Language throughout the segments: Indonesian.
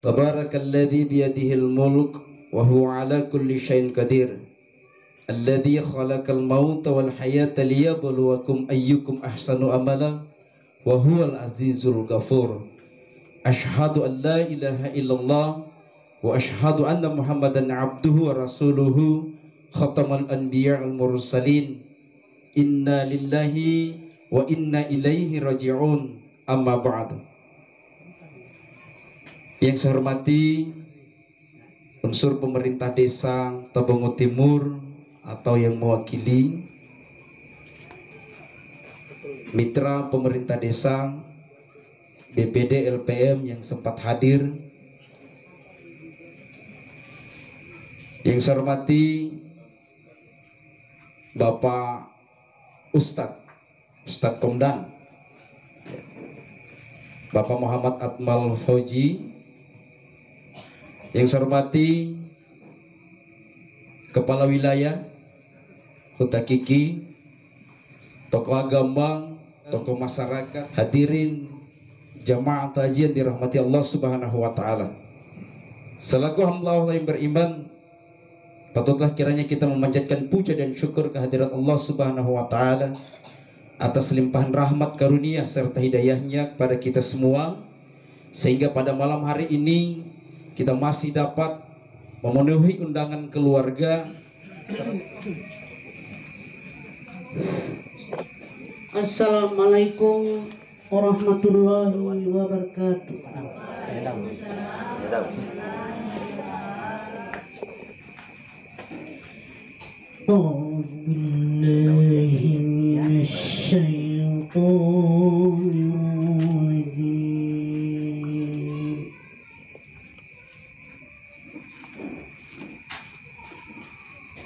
Tabarakalladzi biyadihil mulk wa huwa ala kulli syai'in qadir. Alladzi khalaqal mauta wal hayata liyabluwakum ayyukum ahsanu amala wa huwal azizul ghafur. Asyhadu an la ilaha illallah wa asyhadu anna Muhammadan abduhu wa rasuluhu khatamal anbiya wal mursalin. Inna lillahi wa inna ilaihi raji'un. Amma ba'du. Yang saya hormati unsur pemerintah desa Tabongo Timur atau yang mewakili mitra pemerintah desa, BPD LPM yang sempat hadir. Yang saya hormati Bapak Ustadz Komdan Bapak Muhammad Atmal Fauji. Yang saya hormati Kepala Wilayah Kota Kiki, tokoh agama, tokoh masyarakat, hadirin jamaah takziah dirahmati Allah Subhanahu wa taala. Selaku hamba Allah yang beriman, patutlah kiranya kita memanjatkan puja dan syukur kehadirat Allah Subhanahu wa taala atas limpahan rahmat karunia serta hidayahnya kepada kita semua, sehingga pada malam hari ini kita masih dapat memenuhi undangan keluarga. Assalamualaikum warahmatullahi wabarakatuh.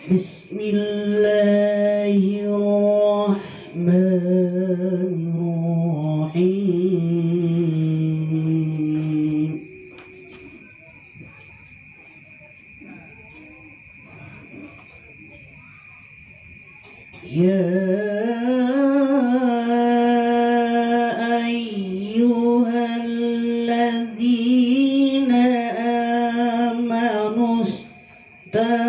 Bismillahirrahmanirrahim. Ya ayyuhalladzina amanu ista'inu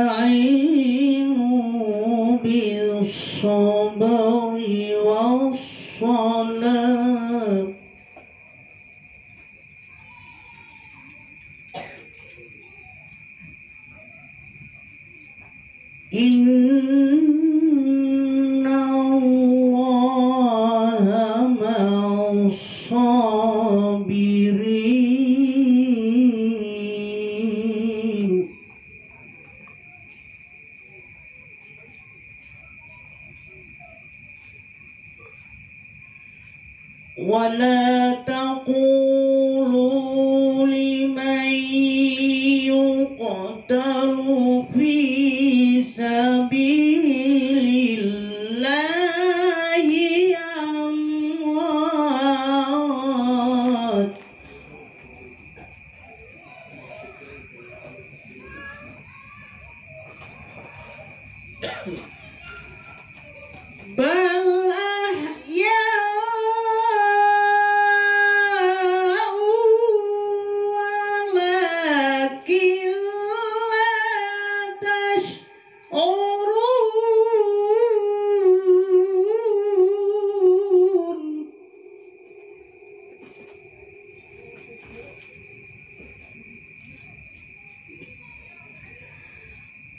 bis-sabri was-salat. Innallaha ma'as-sabirin. Wala taqulu liman yuqtalu fi sabilillahi amwat, bal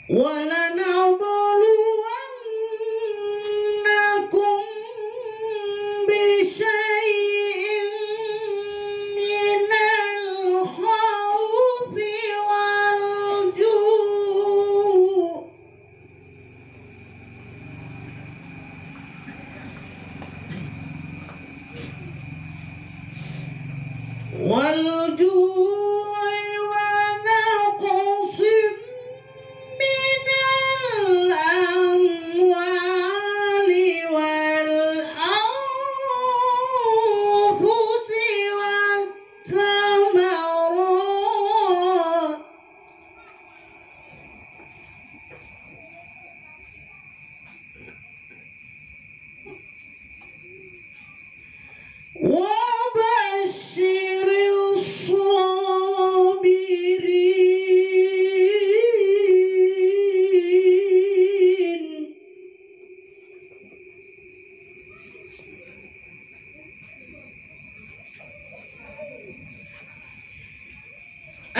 walanabluwannakum bisyai'in minal khawfi wal ju' wal ju'i wa naqsim minal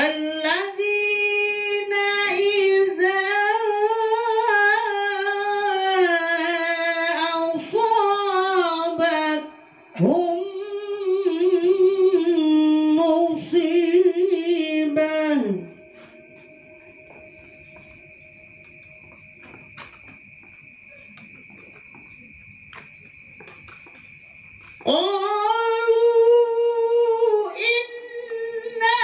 الذين إذا أصابتهم مصيبة قالوا إنا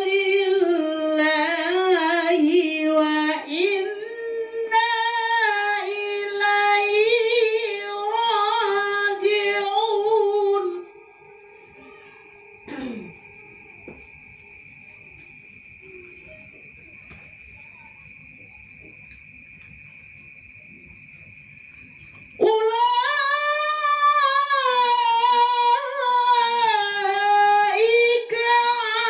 لله وإنا إليه راجعون. أولئك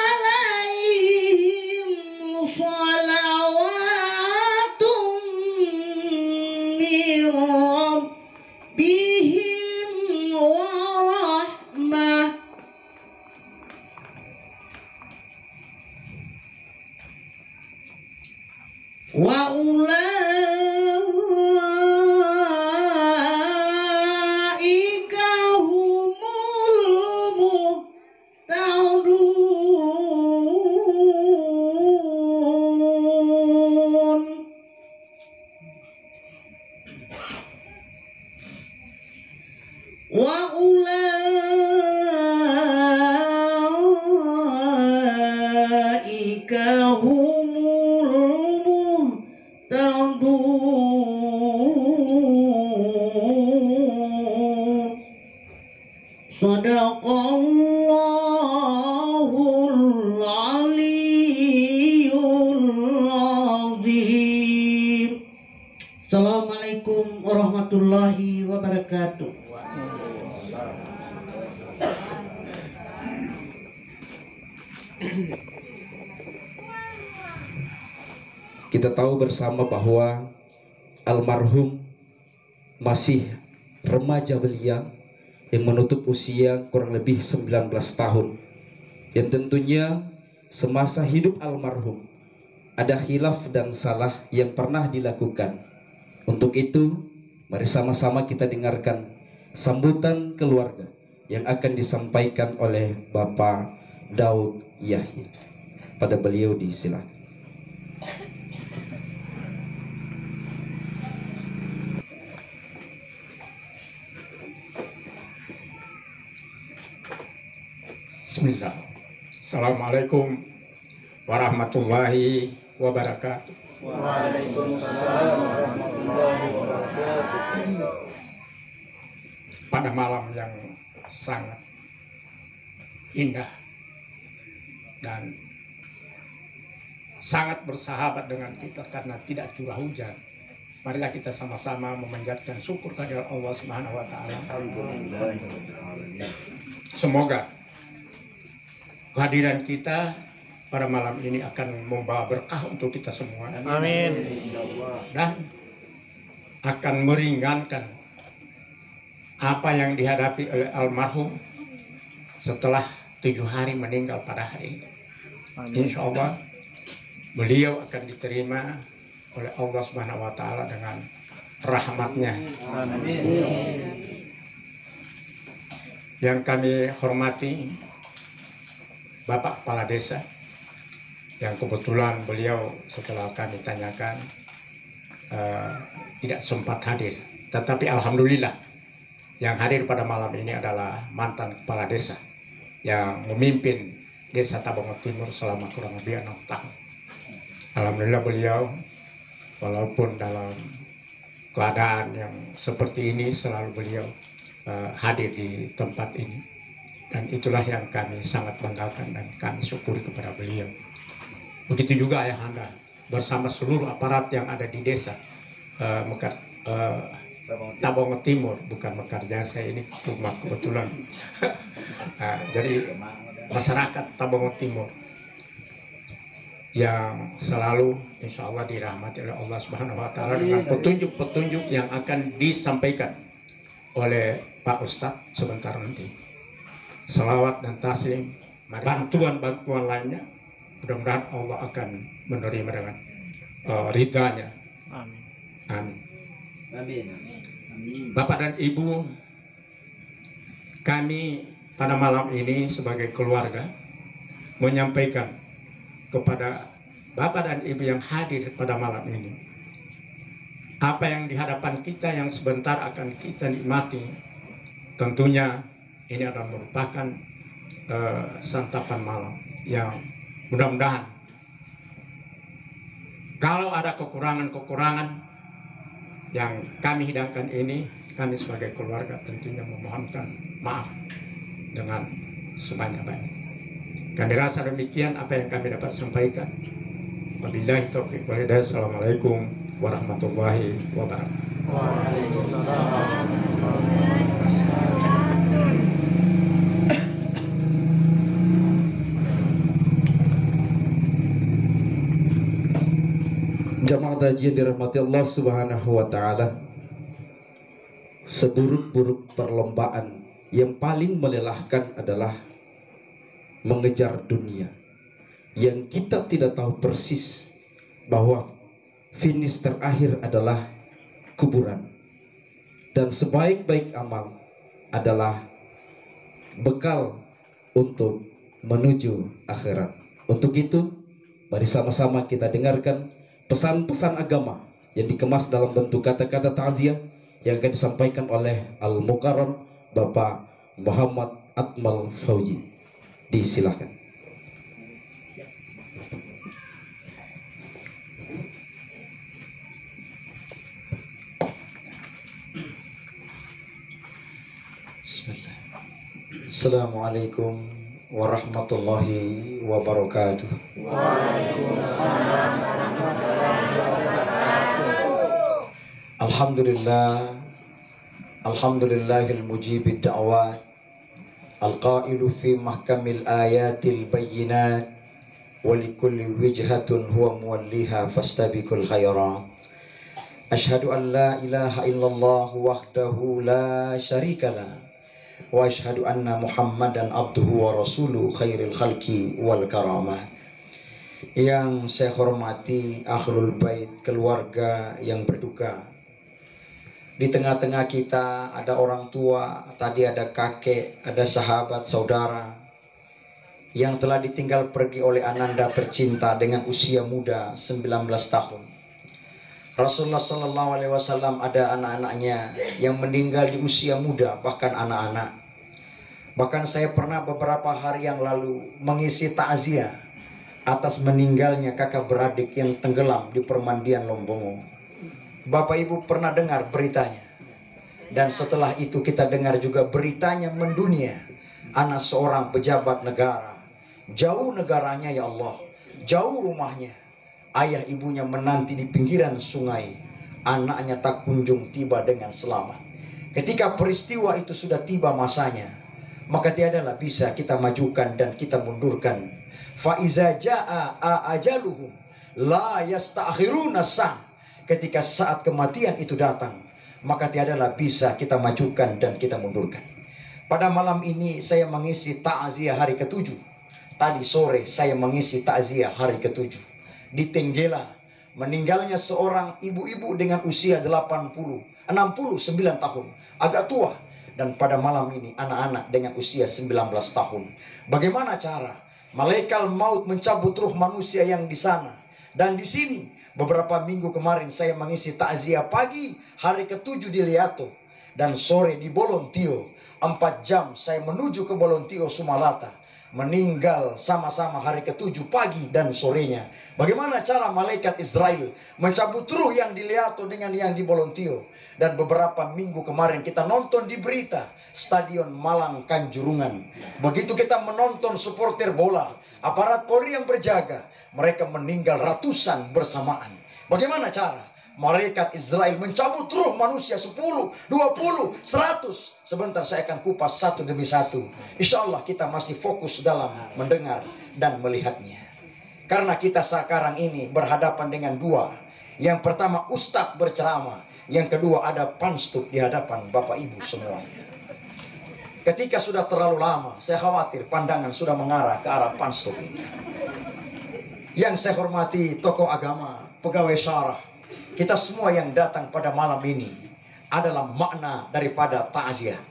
عليهم صلوات من ربهم ورحمة وأولئك هم المهتدون. وأولئك هم المهتدون. صدق الله العلي العظيم. Assalamualaikum warahmatullahi wabarakatuh. Kita tahu bersama bahwa almarhum masih remaja belia yang menutup usia kurang lebih 19 tahun. Dan tentunya semasa hidup almarhum ada khilaf dan salah yang pernah dilakukan. Untuk itu, mari sama-sama kita dengarkan sambutan keluarga yang akan disampaikan oleh Bapak Daud Yahya. Pada beliau disilakan. Bismillah. Assalamualaikum warahmatullahi wabarakatuh. Waalaikumsalam warahmatullahi wabarakatuh. Pada malam yang sangat indah dan sangat bersahabat dengan kita karena tidak curah hujan, marilah kita sama-sama memanjatkan syukur kehadirat Allah Subhanahu wa taala. Semoga kehadiran kita pada malam ini akan membawa berkah untuk kita semua. Amin. Dan akan meringankan apa yang dihadapi oleh almarhum setelah 7 hari meninggal pada hari ini. Insya Allah beliau akan diterima oleh Allah Subhanahu wa taala dengan rahmatnya. Amin. Yang kami hormati Bapak Kepala Desa, yang kebetulan beliau setelah kami tanyakan tidak sempat hadir. Tetapi alhamdulillah yang hadir pada malam ini adalah mantan Kepala Desa yang memimpin Desa Tabangot Timur selama kurang lebih 6 tahun. Alhamdulillah beliau walaupun dalam keadaan yang seperti ini selalu beliau hadir di tempat ini. Dan itulah yang kami sangat banggakan dan kami syukuri kepada beliau. Begitu juga Ayahanda bersama seluruh aparat yang ada di desa Tabangot Timur, bukan Mekarjasa, ini rumah kebetulan. Jadi masyarakat Tabangot Timur yang selalu insya Allah dirahmati oleh Allah Subhanahu wa taala dengan petunjuk-petunjuk yang akan disampaikan oleh Pak Ustadz sebentar nanti. Salawat dan taslim, bantuan-bantuan lainnya Mudah-mudahan Allah akan menerima dengan ridhanya. Amin. Amin. Amin. Bapak dan Ibu, kami pada malam ini sebagai keluarga menyampaikan kepada Bapak dan Ibu yang hadir pada malam ini, apa yang di hadapan kita yang sebentar akan kita nikmati, tentunya ini adalah merupakan santapan malam yang mudah-mudahan kalau ada kekurangan-kekurangan yang kami hidangkan ini, kami sebagai keluarga tentunya memohonkan maaf dengan sebanyak-banyak. Kami rasa demikian apa yang kami dapat sampaikan. Wabillahi taufiq wal hidayah. Assalamualaikum warahmatullahi wabarakatuh. Waalaikumsalam. Jamaah haji yang dirahmati Allah Subhanahu wa taala, seburuk-buruk perlombaan yang paling melelahkan adalah mengejar dunia, yang kita tidak tahu persis bahwa finish terakhir adalah kuburan, dan sebaik-baik amal adalah bekal untuk menuju akhirat. Untuk itu, mari sama-sama kita dengarkan pesan-pesan agama yang dikemas dalam bentuk kata-kata takziah yang akan disampaikan oleh Al-Mukarram Bapak Muhammad Akmal Fauji. Disilahkan. Bismillah. Assalamualaikum warahmatullahi wabarakatuh. Alhamdulillah, alhamdulillahil mujibid da'wat, al-qailu fi mahkamil ayatil bayyinat, wa likulli wijhatun huwa muwalliha fastabiqul khairat. Ashhadu an la ilaha illallah wahdahu la syarikalah, wa ashhadu anna Muhammadan abduhu wa rasuluhu khairil khalqi wal karamat. Yang saya hormati ahlul bait, keluarga yang berduka. Di tengah-tengah kita ada orang tua, tadi ada kakek, ada sahabat, saudara yang telah ditinggal pergi oleh ananda tercinta dengan usia muda 19 tahun. Rasulullah SAW ada anak-anaknya yang meninggal di usia muda, bahkan anak-anak. Bahkan saya pernah beberapa hari yang lalu mengisi takziah atas meninggalnya kakak beradik yang tenggelam di permandian Lombongo. Bapak Ibu pernah dengar beritanya. Dan setelah itu kita dengar juga beritanya mendunia. Anak seorang pejabat negara. Jauh negaranya ya Allah. Jauh rumahnya. Ayah ibunya menanti di pinggiran sungai. Anaknya tak kunjung tiba dengan selamat. Ketika peristiwa itu sudah tiba masanya, maka tiadalah bisa kita majukan dan kita mundurkan. Fa iza jaa ajaluhum la yasta'khiruna sa'. Ketika saat kematian itu datang, maka tiadalah bisa kita majukan dan kita mundurkan. Pada malam ini saya mengisi takziah hari ke-7. Tadi sore saya mengisi takziah hari ke-7. Di Tenggela, meninggalnya seorang ibu-ibu dengan usia 69 tahun, agak tua. Dan pada malam ini anak-anak dengan usia 19 tahun. Bagaimana cara malaikat maut mencabut ruh manusia yang di sana dan di sini? Beberapa minggu kemarin saya mengisi takziah pagi hari ke-7 di Liato dan sore di Bolontio. 4 jam saya menuju ke Bolontio Sumalata. Meninggal sama-sama hari ke-7 pagi dan sorenya. Bagaimana cara malaikat Israel mencabut ruh yang di Liato dengan yang di Bolontio? Dan beberapa minggu kemarin kita nonton di berita Stadion Malang Kanjuruhan. Begitu kita menonton supporter bola, aparat Polri yang berjaga, mereka meninggal ratusan bersamaan. Bagaimana cara malaikat Israel mencabut ruh manusia 10, 20, 100? Sebentar saya akan kupas satu demi satu. Insya Allah kita masih fokus dalam mendengar dan melihatnya. Karena kita sekarang ini berhadapan dengan dua. Yang pertama ustadz berceramah, yang kedua ada panstub di hadapan Bapak Ibu semuanya. Ketika sudah terlalu lama, saya khawatir pandangan sudah mengarah ke arah panstub ini. Yang saya hormati tokoh agama, pegawai syarah, kita semua yang datang pada malam ini adalah makna daripada takziah.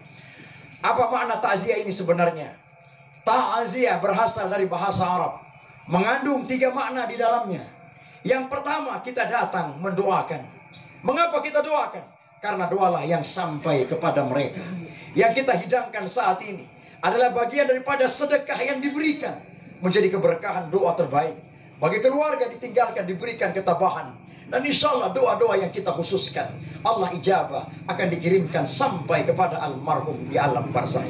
Apa makna takziah ini sebenarnya? Takziah berasal dari bahasa Arab, mengandung 3 makna di dalamnya. Yang pertama, kita datang mendoakan. Mengapa kita doakan? Karena doalah yang sampai kepada mereka. Yang kita hidangkan saat ini adalah bagian daripada sedekah yang diberikan, menjadi keberkahan, doa terbaik bagi keluarga ditinggalkan, diberikan ketabahan. Dan insya Allah doa-doa yang kita khususkan, Allah ijabah, akan dikirimkan sampai kepada almarhum di alam barzakh.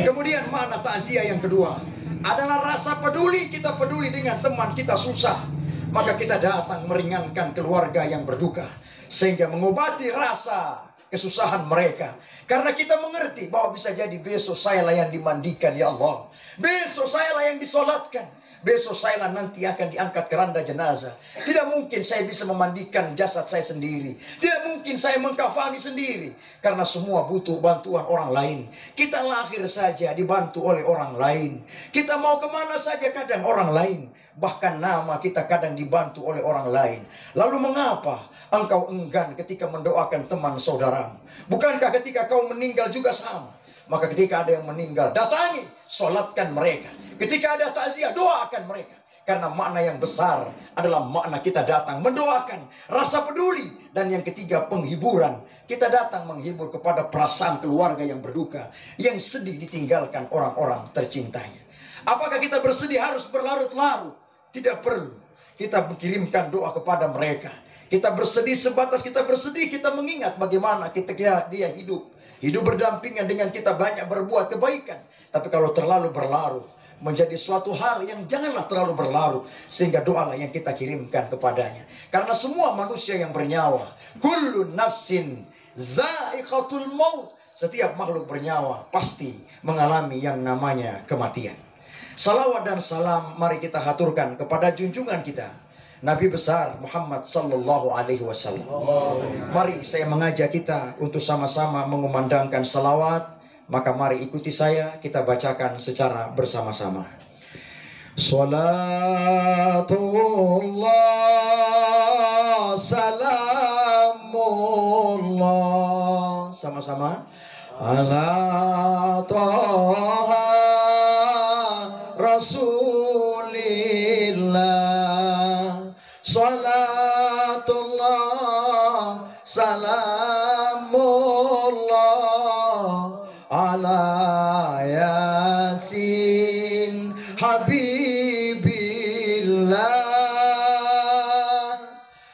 Kemudian makna takziah yang kedua adalah rasa peduli. Kita peduli dengan teman kita susah, maka kita datang meringankan keluarga yang berduka, sehingga mengobati rasa kesusahan mereka. Karena kita mengerti bahwa bisa jadi besok saya lah yang dimandikan, ya Allah. Besok saya lah yang disolatkan. Besok saya lah nanti akan diangkat keranda jenazah. Tidak mungkin saya bisa memandikan jasad saya sendiri. Tidak mungkin saya mengkafani sendiri. Karena semua butuh bantuan orang lain. Kita lahir saja dibantu oleh orang lain. Kita mau kemana saja kadang orang lain. Bahkan nama kita kadang dibantu oleh orang lain. Lalu mengapa engkau enggan ketika mendoakan teman saudaramu? Bukankah ketika kau meninggal juga sama? Maka ketika ada yang meninggal, datangi, solatkan mereka. Ketika ada takziah, doakan mereka. Karena makna yang besar adalah makna kita datang mendoakan, rasa peduli. Dan yang ketiga, penghiburan. Kita datang menghibur kepada perasaan keluarga yang berduka, yang sedih ditinggalkan orang-orang tercintanya. Apakah kita bersedih harus berlarut-larut? Tidak perlu. Kita mengirimkan doa kepada mereka. Kita bersedih sebatas kita bersedih, kita mengingat bagaimana ketika dia hidup. Hidup berdampingan dengan kita, banyak berbuat kebaikan. Tapi kalau terlalu berlarut, menjadi suatu hal yang janganlah terlalu berlarut. Sehingga doalah yang kita kirimkan kepadanya. Karena semua manusia yang bernyawa, kullu nafsin za'iqatul maut, setiap makhluk bernyawa pasti mengalami yang namanya kematian. Salawat dan salam mari kita haturkan kepada junjungan kita, Nabi besar Muhammad sallallahu alaihi wasallam. Mari saya mengajak kita untuk sama-sama mengumandangkan salawat. Maka mari ikuti saya, kita bacakan secara bersama-sama. Salatullah salamullah, sama-sama, ala taha rasulillah. Salatullah salamullah ala yasin habibillah,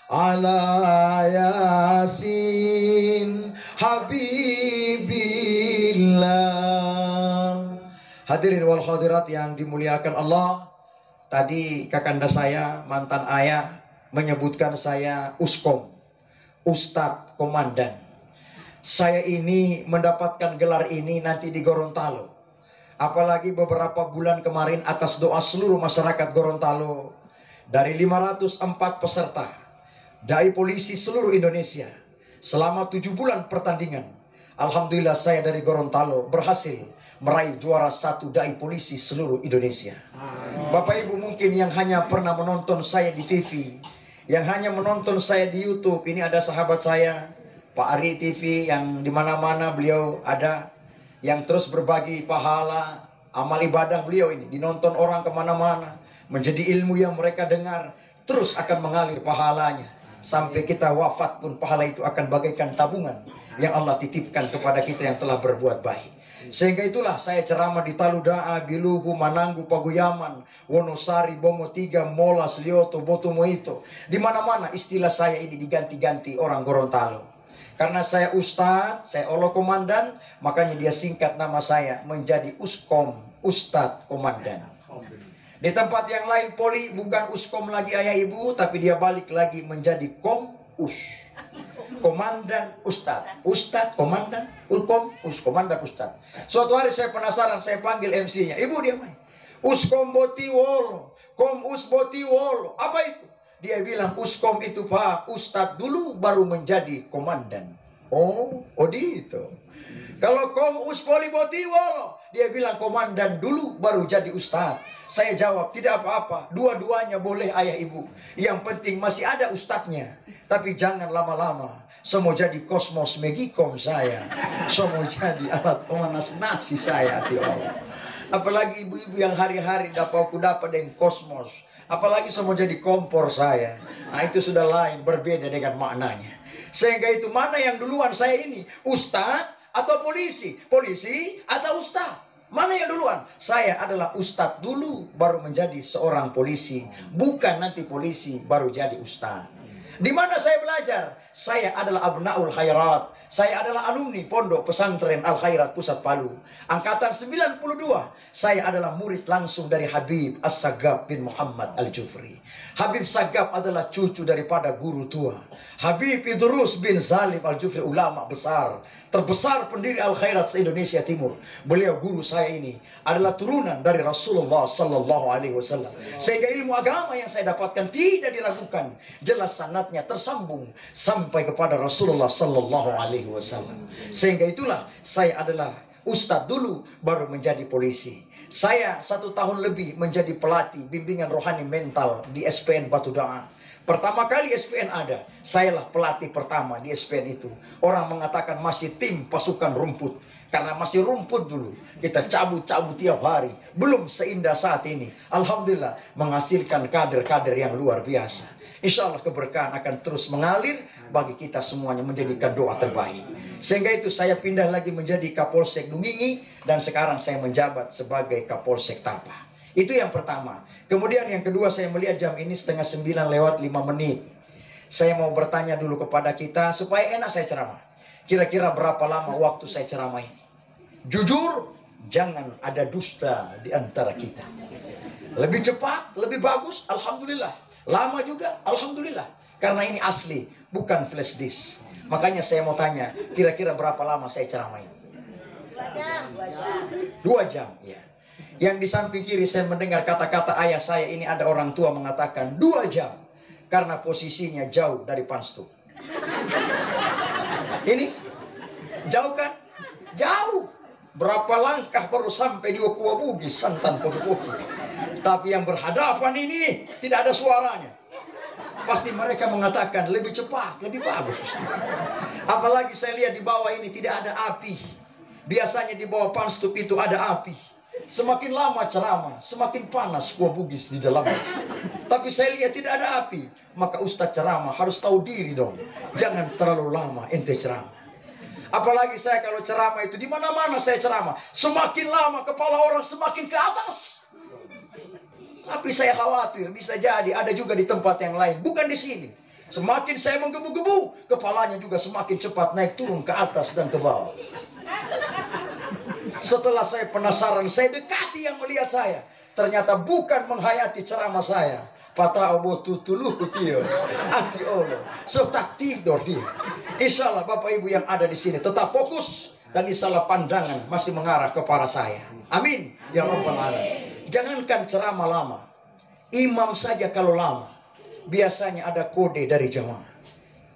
ala yasin habibillah. Hadirin wal hadirat yang dimuliakan Allah, tadi kakanda saya, mantan ayah, menyebutkan saya Uskom, Ustadz Komandan. Saya ini mendapatkan gelar ini nanti di Gorontalo. Apalagi beberapa bulan kemarin atas doa seluruh masyarakat Gorontalo, dari 504 peserta, dai polisi seluruh Indonesia, selama 7 bulan pertandingan, alhamdulillah saya dari Gorontalo berhasil meraih juara 1 dai polisi seluruh Indonesia. Bapak Ibu mungkin yang hanya pernah menonton saya di TV, yang hanya menonton saya di YouTube, ini ada sahabat saya, Pak Ari TV, yang dimana-mana beliau ada, yang terus berbagi pahala, amal ibadah beliau ini, dinonton orang kemana-mana, menjadi ilmu yang mereka dengar, terus akan mengalir pahalanya. Sampai kita wafat pun pahala itu akan bagaikan tabungan yang Allah titipkan kepada kita yang telah berbuat baik. Sehingga itulah saya ceramah di Taludaa, Giluhu, Mananggu, Paguyaman, Wonosari, Bomo 3, Molas, Lioto, Botumoito. Di mana-mana istilah saya ini diganti-ganti orang Gorontalo. Karena saya Ustadz, saya Olo Komandan, makanya dia singkat nama saya menjadi Uskom, Ustadz Komandan. Di tempat yang lain poli bukan Uskom lagi ayah ibu, tapi dia balik lagi menjadi Kom Us. Komandan Ustadz, Ustadz Komandan, Ulkom Us, Komandan Ustadz. Suatu hari saya penasaran, saya panggil MC-nya, ibu dia main, Uskom Botiwolo, Kom Us Botiwolo, apa itu? Dia bilang Uskom itu Pak Ustadz dulu baru menjadi komandan. Oh itu. Kalau kom uspoli botiwolo, dia bilang komandan dulu baru jadi ustadz. Saya jawab tidak apa-apa, dua-duanya boleh ayah ibu. Yang penting masih ada ustadznya. Tapi jangan lama-lama. Semua jadi kosmos megikom saya. Semua jadi alat pemanas nasi saya. Allah. Apalagi ibu-ibu yang hari-hari dapat dengan kosmos. Apalagi semua jadi kompor saya. Nah itu sudah lain, berbeda dengan maknanya. Sehingga itu mana yang duluan saya ini? Ustadz atau polisi? Polisi atau ustadz? Mana yang duluan? Saya adalah ustadz dulu baru menjadi seorang polisi. Bukan nanti polisi baru jadi ustadz. Di mana saya belajar? Saya adalah Abnaul Khairat. Saya adalah alumni Pondok Pesantren Al Khairat Pusat Palu. Angkatan 92. Saya adalah murid langsung dari Habib As-Sagab bin Muhammad Al-Jufri. Habib Sagab adalah cucu daripada guru tua. Habib Idrus bin Zalim Al-Jufri, ulama besar, terbesar pendiri Al Khairat se-Indonesia Timur. Beliau guru saya ini adalah turunan dari Rasulullah Sallallahu Alaihi Wasallam. Sehingga ilmu agama yang saya dapatkan tidak diragukan. Jelas sanadnya tersambung sampai kepada Rasulullah Sallallahu Alaihi Wasallam. Sehingga itulah saya adalah ustadz dulu baru menjadi polisi. Saya 1 tahun lebih menjadi pelatih bimbingan rohani mental di SPN Batu Daan. Pertama kali SPN ada, sayalah pelatih pertama di SPN itu. Orang mengatakan masih tim pasukan rumput. Karena masih rumput dulu. Kita cabut-cabut tiap hari. Belum seindah saat ini. Alhamdulillah menghasilkan kader-kader yang luar biasa. Insya Allah keberkahan akan terus mengalir bagi kita semuanya, menjadikan doa terbaik. Sehingga itu saya pindah lagi menjadi Kapolsek Dungingi. Dan sekarang saya menjabat sebagai Kapolsek Tapa. Itu yang pertama. Kemudian yang kedua, saya melihat jam ini 8:30 Saya mau bertanya dulu kepada kita supaya enak saya ceramah. Kira-kira berapa lama waktu saya ceramah ini? Jujur, jangan ada dusta di antara kita. Lebih cepat, lebih bagus, alhamdulillah. Lama juga, alhamdulillah. Karena ini asli, bukan flash disk. Makanya saya mau tanya, kira-kira berapa lama saya ceramah ini? 2 jam. Ya. Yang di samping kiri saya mendengar kata-kata ayah saya ini, ada orang tua mengatakan 2 jam. Karena posisinya jauh dari Panstu. Ini jauh kan? Jauh. Berapa langkah baru sampai di Okua Bugis, Santan Podokoki. Tapi yang berhadapan ini tidak ada suaranya. Pasti mereka mengatakan lebih cepat, lebih bagus. Apalagi saya lihat di bawah ini tidak ada api. Biasanya di bawah Panstup itu ada api. Semakin lama ceramah, semakin panas Okua Bugis di dalamnya. Tapi saya lihat tidak ada api. Maka Ustadz ceramah harus tahu diri dong. Jangan terlalu lama ente ceramah. Apalagi saya kalau ceramah itu di mana-mana saya ceramah, semakin lama kepala orang semakin ke atas. Tapi saya khawatir bisa jadi ada juga di tempat yang lain, bukan di sini. Semakin saya menggebu-gebu, kepalanya juga semakin cepat naik turun ke atas dan ke bawah. Setelah saya penasaran, saya dekati yang melihat saya. Ternyata bukan menghayati ceramah saya. Patah obo tutuluh kutio, anti Allah, so tak tidur dia. Insya Allah Bapak Ibu yang ada di sini tetap fokus dan insya Allah pandangan masih mengarah kepada saya. Amin ya Rabbal Alamin. Jangankan ceramah lama, imam saja kalau lama, biasanya ada kode dari jamaah.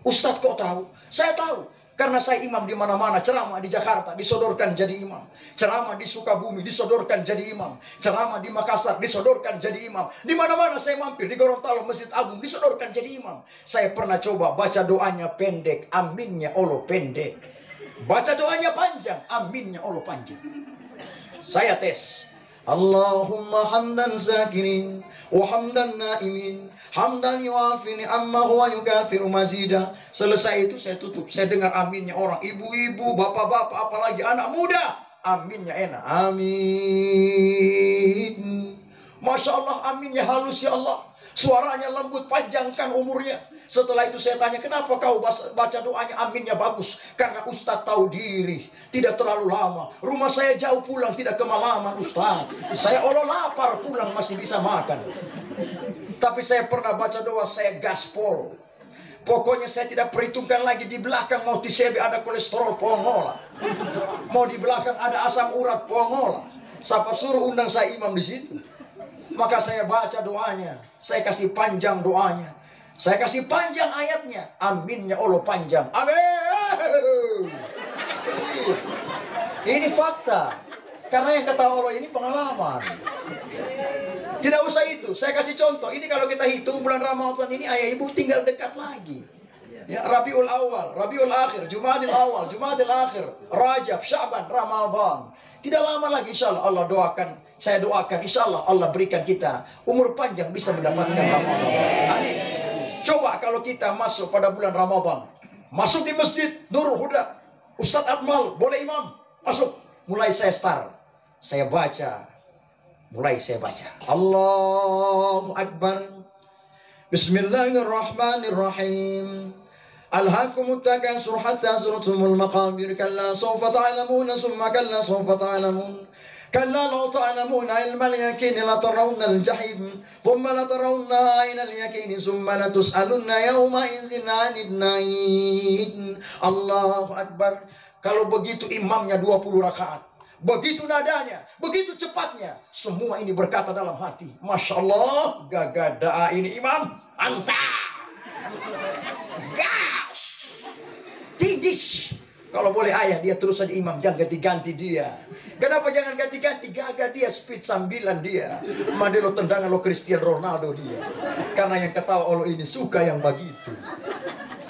Ustadz kok tahu? Saya tahu. Karena saya imam di mana-mana, ceramah di Jakarta disodorkan jadi imam, ceramah di Sukabumi disodorkan jadi imam, ceramah di Makassar disodorkan jadi imam. Di mana-mana saya mampir, di Gorontalo Masjid Agung disodorkan jadi imam. Saya pernah coba baca doanya pendek, aminnya Allah pendek. Baca doanya panjang, aminnya Allah panjang. Saya tes. Allahumma hamdan zakirin wa hamdan naimin hamdan yuafini amma huwa yukafiru mazidah. Selesai itu saya tutup. Saya dengar aminnya orang, ibu-ibu, bapak-bapak, apalagi anak muda, aminnya enak. Amin. Masya Allah, aminnya halus ya Allah. Suaranya lembut, panjangkan umurnya. Setelah itu saya tanya, kenapa kau baca doanya aminnya bagus? Karena Ustadz tahu diri, tidak terlalu lama. Rumah saya jauh pulang, tidak kemalaman Ustadz. Saya Allah lapar pulang masih bisa makan. Tapi saya pernah baca doa, saya gaspol. Pokoknya saya tidak perhitungkan lagi di belakang mau TCB ada kolesterol, pongola. Mau di belakang ada asam urat, pongola. Siapa suruh undang saya imam di situ? Maka saya baca doanya, saya kasih panjang doanya. Saya kasih panjang ayatnya. Aminnya Allah panjang. Amin. Ini fakta. Karena yang kata Allah ini pengalaman. Tidak usah itu. Saya kasih contoh. Ini kalau kita hitung bulan Ramadan ini ayah ibu tinggal dekat lagi. Ya, Rabiul Awal, Rabiul Akhir, Jumadil Awal, Jumadil Akhir, Rajab, Syaban, Ramadan. Tidak lama lagi insya Allah Allah doakan. Saya doakan insya Allah Allah berikan kita umur panjang bisa mendapatkan Ramadan. Amin. Coba kalau kita masuk pada bulan Ramadan, masuk di masjid Nurul Huda, Ustadz Akmal boleh imam masuk. Mulai saya start, saya baca. Mulai saya baca. Allahu Akbar. Bismillahirrahmanirrahim. Alhaakumut takatsur hatta zurtumul maqabir. Kalla sawfa ta'lamuna summa kalla sawfa ta'lamun. كلا لو تعلمون علم اليقين لترون الجحيم ثم لترونها عين اليقين ثم لتسألن يومئذ عن النعيم. Allahu Akbar. Kalau begitu imamnya 20 rakaat, begitu nadanya, begitu cepatnya, semua ini berkata dalam hati, Masya Allah, gagada ini imam, antah, gas, tidis. Kalau boleh ayah, dia terus saja imam, jangan ganti-ganti dia. Kenapa jangan ganti-ganti? Gagah dia, speed sambilan dia. Mandelo tendangan lo Cristiano Ronaldo dia. Karena yang ketawa Allah ini suka yang begitu.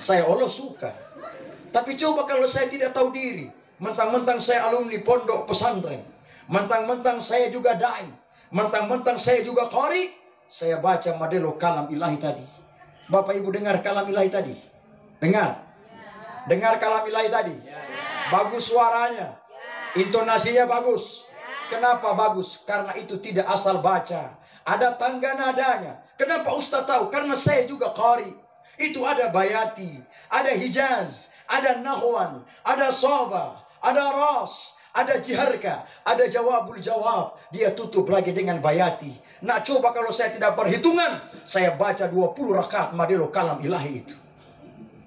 Saya Allah suka. Tapi coba kalau saya tidak tahu diri, mentang-mentang saya alumni pondok pesantren, mentang-mentang saya juga dai, mentang-mentang saya juga qari, saya baca Madelo kalam ilahi tadi. Bapak Ibu dengar kalam ilahi tadi? Dengar? Dengar kalam ilahi tadi? Bagus suaranya, intonasinya bagus. Kenapa bagus? Karena itu tidak asal baca, ada tangga nadanya. Kenapa Ustaz tahu? Karena saya juga qari. Itu ada bayati, ada hijaz, ada nahwan, ada soba, ada ras, ada jiharka, ada jawabul jawab. Dia tutup lagi dengan bayati. Nah coba kalau saya tidak perhitungan, saya baca 20 rakaat Madelo kalam ilahi itu.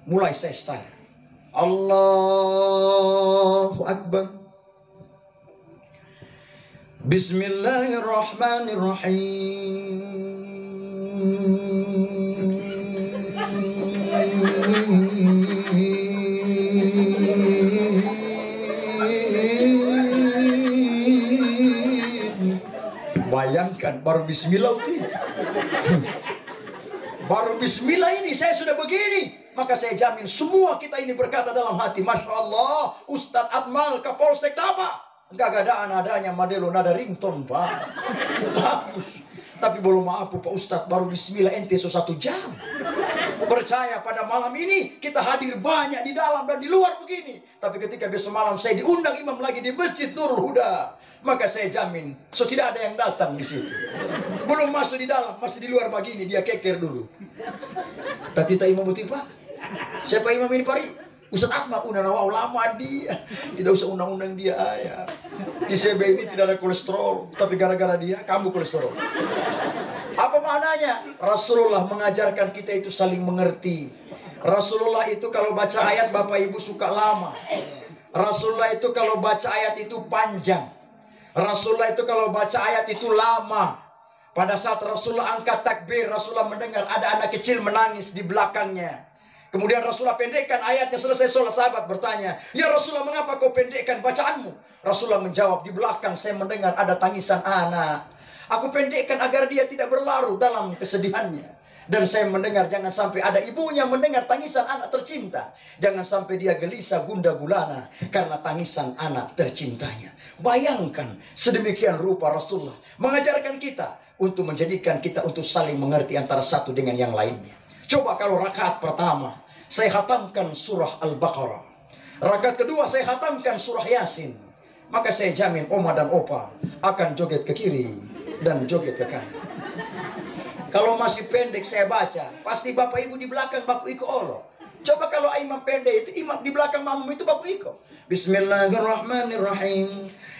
Mulai saya start. Allahu Akbar. Bayangkan baru bismillah itu. Baru bismillah ini saya sudah begini. Maka saya jamin semua kita ini berkata dalam hati, Masya Allah, Ustadz Akmal Kapolsek Taba. Enggak ada adanya Madelo nada ringtone Pak. Bagus. Tapi belum maaf Pak Ustadz, baru bismillah ente 1 jam. Percaya pada malam ini kita hadir banyak di dalam dan di luar begini. Tapi ketika besok malam saya diundang imam lagi di Masjid Nurul Huda, maka saya jamin tidak ada yang datang di situ. Belum masuk di dalam, masih di luar begini, dia keker dulu. Tadi imam buti Pak. Siapa imam ini Pari? Ustadz Akmal, lama dia. Tidak usah undang-undang dia ayah. Di CB ini tidak ada kolesterol, tapi gara-gara dia kamu kolesterol. Apa maknanya? Rasulullah mengajarkan kita itu saling mengerti. Rasulullah itu kalau baca ayat Bapak Ibu suka lama. Rasulullah itu kalau baca ayat itu panjang. Rasulullah itu kalau baca ayat itu lama. Pada saat Rasulullah angkat takbir, Rasulullah mendengar ada anak kecil menangis di belakangnya. Kemudian Rasulullah pendekkan ayatnya, selesai sholat sahabat bertanya, ya Rasulullah mengapa kau pendekkan bacaanmu? Rasulullah menjawab, di belakang saya mendengar ada tangisan anak. Aku pendekkan agar dia tidak berlarut dalam kesedihannya. Dan saya mendengar jangan sampai ada ibunya mendengar tangisan anak tercinta. Jangan sampai dia gelisah gundah gulana karena tangisan anak tercintanya. Bayangkan sedemikian rupa Rasulullah mengajarkan kita untuk menjadikan kita untuk saling mengerti antara satu dengan yang lainnya. Coba kalau rakaat pertama saya khatamkan surah Al-Baqarah, rakaat kedua saya khatamkan surah Yasin, maka saya jamin oma dan opa akan joget ke kiri dan joget ke kanan. Kalau masih pendek saya baca, pasti bapak ibu di belakang baku iko Allah. Coba kalau imam pendek itu imam di belakang makmum itu baku iko. Bismillahirrahmanirrahim.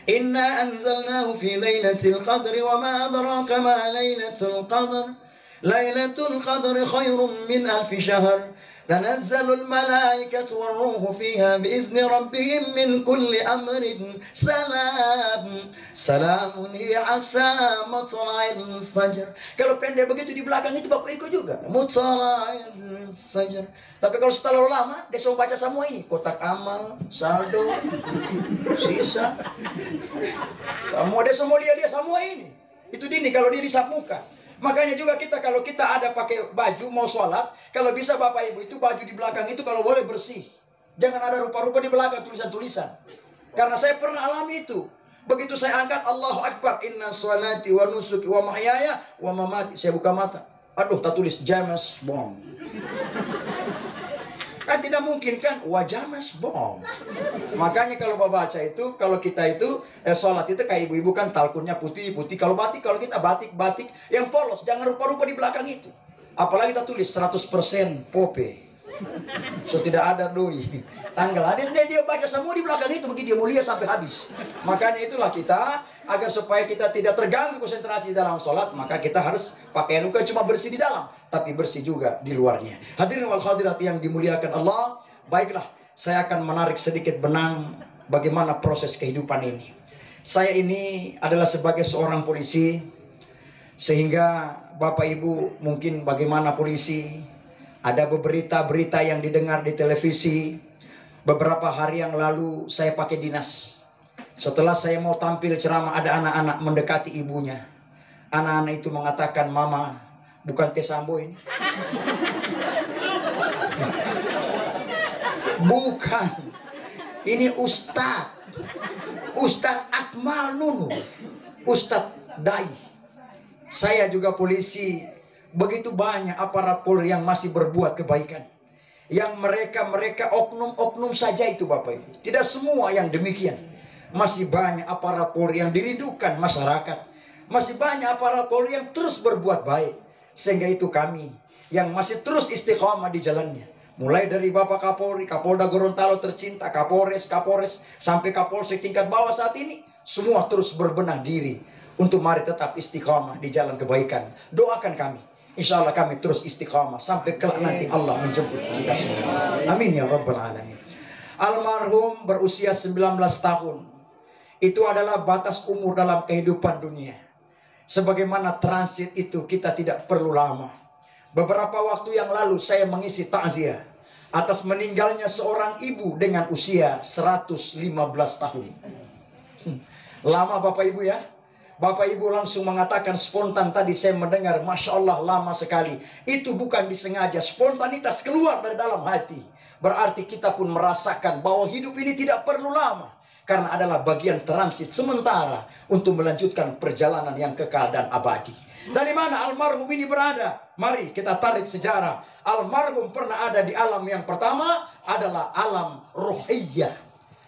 Inna anzalnahu fi lailatul qadri wa ma adraka ma lailatul qadr. Lailatul qadri khairum min alfi syahr. Tanazzalul malaikatu warruhu fiha biizni rabbihim min kulli amrin salam. Salamun hiya hatta matla'il fajr. Kalau pendek begitu di belakang itu Bapak ikut juga. Matla'il fajr. Tapi kalau setelah lama dia semua baca semua ini, kotak amal, saldo, sisa. Semua dia semua lihat dia semua ini. Itu dini kalau dia disap muka. Makanya juga kita kalau kita ada pakai baju mau sholat, kalau bisa Bapak Ibu itu baju di belakang itu kalau boleh bersih. Jangan ada rupa-rupa di belakang tulisan-tulisan. Karena saya pernah alami itu. Begitu saya angkat Allahu Akbar, inna sholati wa nusuki wa mahyaya wa mamati. Saya buka mata. Aduh, tak tulis James Bond. Kan tidak mungkin kan, wajah Mas Bond. Makanya kalau baca itu, kalau kita itu sholat itu kayak ibu-ibu kan talkunnya putih-putih. Kalau batik, kalau kita batik yang polos, jangan rupa-rupa di belakang itu. Apalagi kita tulis 100% pope. So tidak ada doi. Tanggal ada dia baca semua di belakang itu begitu dia mulia sampai habis. Makanya itulah kita agar supaya kita tidak terganggu konsentrasi dalam sholat, maka kita harus pakaian bukan cuma bersih di dalam, tapi bersih juga di luarnya. Hadirin wal hadirat yang dimuliakan Allah, baiklah saya akan menarik sedikit benang bagaimana proses kehidupan ini. Saya ini adalah sebagai seorang polisi, sehingga Bapak Ibu mungkin bagaimana polisi, ada berita-berita yang didengar di televisi. Beberapa hari yang lalu saya pakai dinas. Setelah saya mau tampil ceramah, ada anak-anak mendekati ibunya. Anak-anak itu mengatakan, "Mama, bukan Teh Sambo ini." Bukan. Ini Ustadz. Ustadz Akmal Nunu. Ustadz Dai. Saya juga polisi. Begitu banyak aparat Polri yang masih berbuat kebaikan. Yang mereka oknum-oknum saja itu Bapak Ibu. Tidak semua yang demikian. Masih banyak aparat Polri yang dirindukan masyarakat. Masih banyak aparat Polri yang terus berbuat baik. Sehingga itu kami yang masih terus istiqomah di jalannya. Mulai dari Bapak Kapolri, Kapolda Gorontalo tercinta, Kapolres, sampai Kapolsek tingkat bawah saat ini. Semua terus berbenah diri untuk mari tetap istiqomah di jalan kebaikan. Doakan kami. Insya Allah kami terus istiqamah sampai kelak nanti Allah menjemput kita semua. Amin ya Rabbal Alamin. Almarhum berusia 19 tahun. Itu adalah batas umur dalam kehidupan dunia. Sebagaimana transit itu kita tidak perlu lama. Beberapa waktu yang lalu saya mengisi takziah atas meninggalnya seorang ibu dengan usia 115 tahun. Lama Bapak Ibu ya. Bapak Ibu langsung mengatakan spontan tadi saya mendengar, Masya Allah lama sekali. Itu bukan disengaja, spontanitas keluar dari dalam hati. Berarti kita pun merasakan bahwa hidup ini tidak perlu lama. Karena adalah bagian transit sementara untuk melanjutkan perjalanan yang kekal dan abadi. Dari mana almarhum ini berada? Mari kita tarik sejarah. Almarhum pernah ada di alam yang pertama adalah alam rohiyah.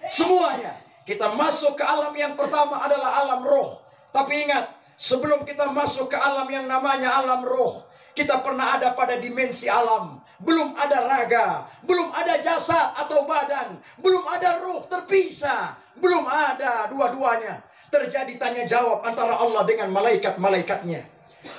Semuanya kita masuk ke alam yang pertama adalah alam roh. Tapi ingat, sebelum kita masuk ke alam yang namanya alam roh, kita pernah ada pada dimensi alam. Belum ada raga, belum ada jasad atau badan, belum ada ruh terpisah, belum ada dua-duanya. Terjadi tanya jawab antara Allah dengan malaikat-malaikatnya.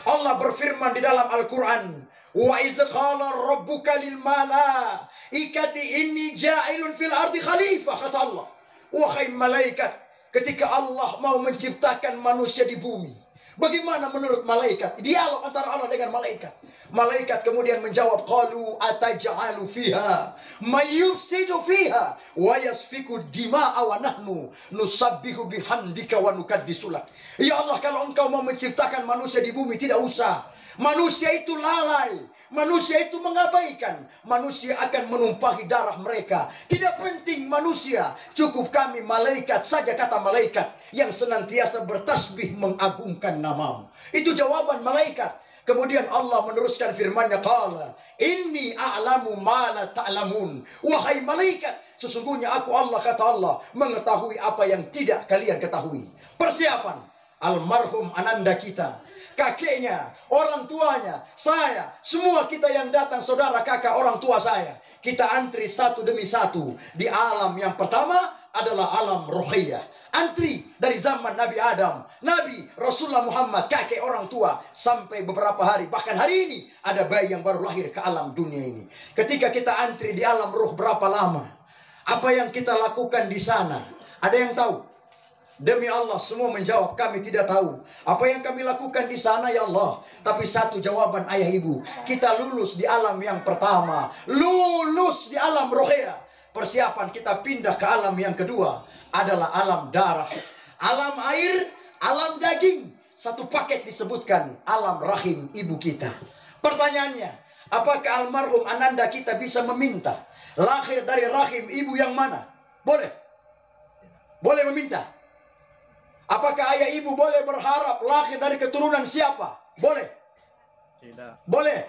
Allah berfirman di dalam Al-Quran, "Wa iz qala rabbuka lil malaikati inni ja'ilun fil ardi khalifah," kata Allah. Wahai malaikat, ketika Allah mau menciptakan manusia di bumi, bagaimana menurut malaikat? Dialog antara Allah dengan malaikat. Malaikat kemudian menjawab, qalu ataj'alu fiha may yufsidu fiha wa yasfiku dima'a wa nahnu nusabbihu bihamdika wa nukaddisu lak. Ya Allah, kalau engkau mau menciptakan manusia di bumi, tidak usah. Manusia itu lalai, manusia itu mengabaikan, manusia akan menumpahi darah mereka. Tidak penting manusia, cukup kami malaikat saja, kata malaikat, yang senantiasa bertasbih mengagungkan namamu. Itu jawaban malaikat. Kemudian Allah meneruskan firman-Nya, qala inni a'lamu ma la ta'lamun. Wahai malaikat, sesungguhnya aku Allah, kata Allah, mengetahui apa yang tidak kalian ketahui. Persiapan almarhum ananda kita, kakeknya, orang tuanya, saya, semua kita yang datang, saudara, kakak, orang tua saya, kita antri satu demi satu. Di alam yang pertama adalah alam rohiyah. Antri dari zaman Nabi Adam, Nabi Rasulullah Muhammad, kakek, orang tua, sampai beberapa hari, bahkan hari ini ada bayi yang baru lahir ke alam dunia ini. Ketika kita antri di alam roh berapa lama? Apa yang kita lakukan di sana? Ada yang tahu? Demi Allah semua menjawab, kami tidak tahu. Apa yang kami lakukan di sana ya Allah. Tapi satu jawaban ayah ibu, kita lulus di alam yang pertama, lulus di alam rohiyah. Persiapan kita pindah ke alam yang kedua adalah alam darah, alam air, alam daging. Satu paket disebutkan alam rahim ibu kita. Pertanyaannya, apakah almarhum ananda kita bisa meminta lahir dari rahim ibu yang mana? Boleh? Boleh meminta? Apakah ayah ibu boleh berharap lahir dari keturunan siapa? Boleh? Tidak. Boleh?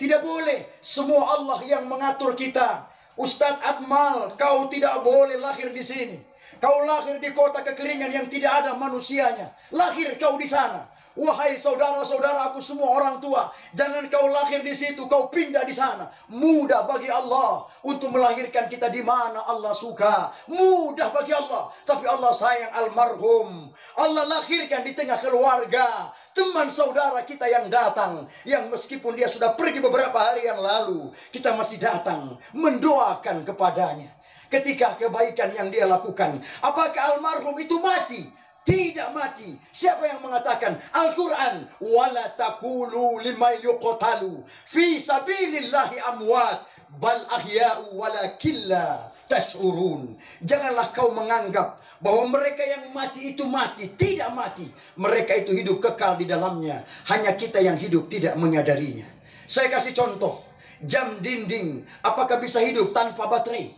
Tidak boleh. Semua Allah yang mengatur kita. Ustadz Akmal, kau tidak boleh lahir di sini. Kau lahir di kota kekeringan yang tidak ada manusianya. Lahir kau di sana. Wahai saudara-saudaraku semua orang tua, jangan kau lahir di situ, kau pindah di sana. Mudah bagi Allah untuk melahirkan kita di mana Allah suka. Mudah bagi Allah. Tapi Allah sayang almarhum. Allah lahirkan di tengah keluarga, teman saudara kita yang datang, yang meskipun dia sudah pergi beberapa hari yang lalu, kita masih datang mendoakan kepadanya. Ketika kebaikan yang dia lakukan, apakah almarhum itu mati? Tidak mati. Siapa yang mengatakan? Al-Quran. Wala taqulu liman yuqtalu fi sabilillahi amwat bal ahya'u walakin la tash'urun. Janganlah kau menganggap bahwa mereka yang mati itu mati. Tidak mati. Mereka itu hidup kekal di dalamnya. Hanya kita yang hidup tidak menyadarinya. Saya kasih contoh. Jam dinding, apakah bisa hidup tanpa baterai?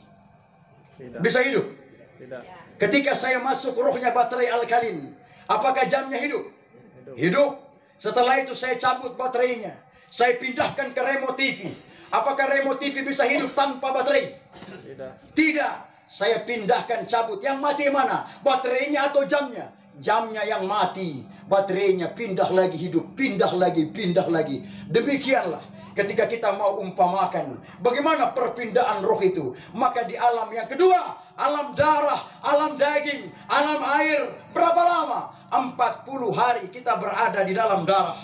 Tidak. Bisa hidup? Tidak. Ketika saya masuk rohnya baterai alkalin, apakah jamnya hidup? Hidup. Setelah itu saya cabut baterainya, saya pindahkan ke remote TV. Apakah remote TV bisa hidup tanpa baterai? Tidak. Tidak. Saya pindahkan, cabut. Yang mati mana? Baterainya atau jamnya? Jamnya yang mati, baterainya pindah lagi hidup, pindah lagi, pindah lagi. Demikianlah ketika kita mau umpamakan bagaimana perpindahan roh itu, maka di alam yang kedua, alam darah, alam daging, alam air, berapa lama? 40 hari kita berada di dalam darah,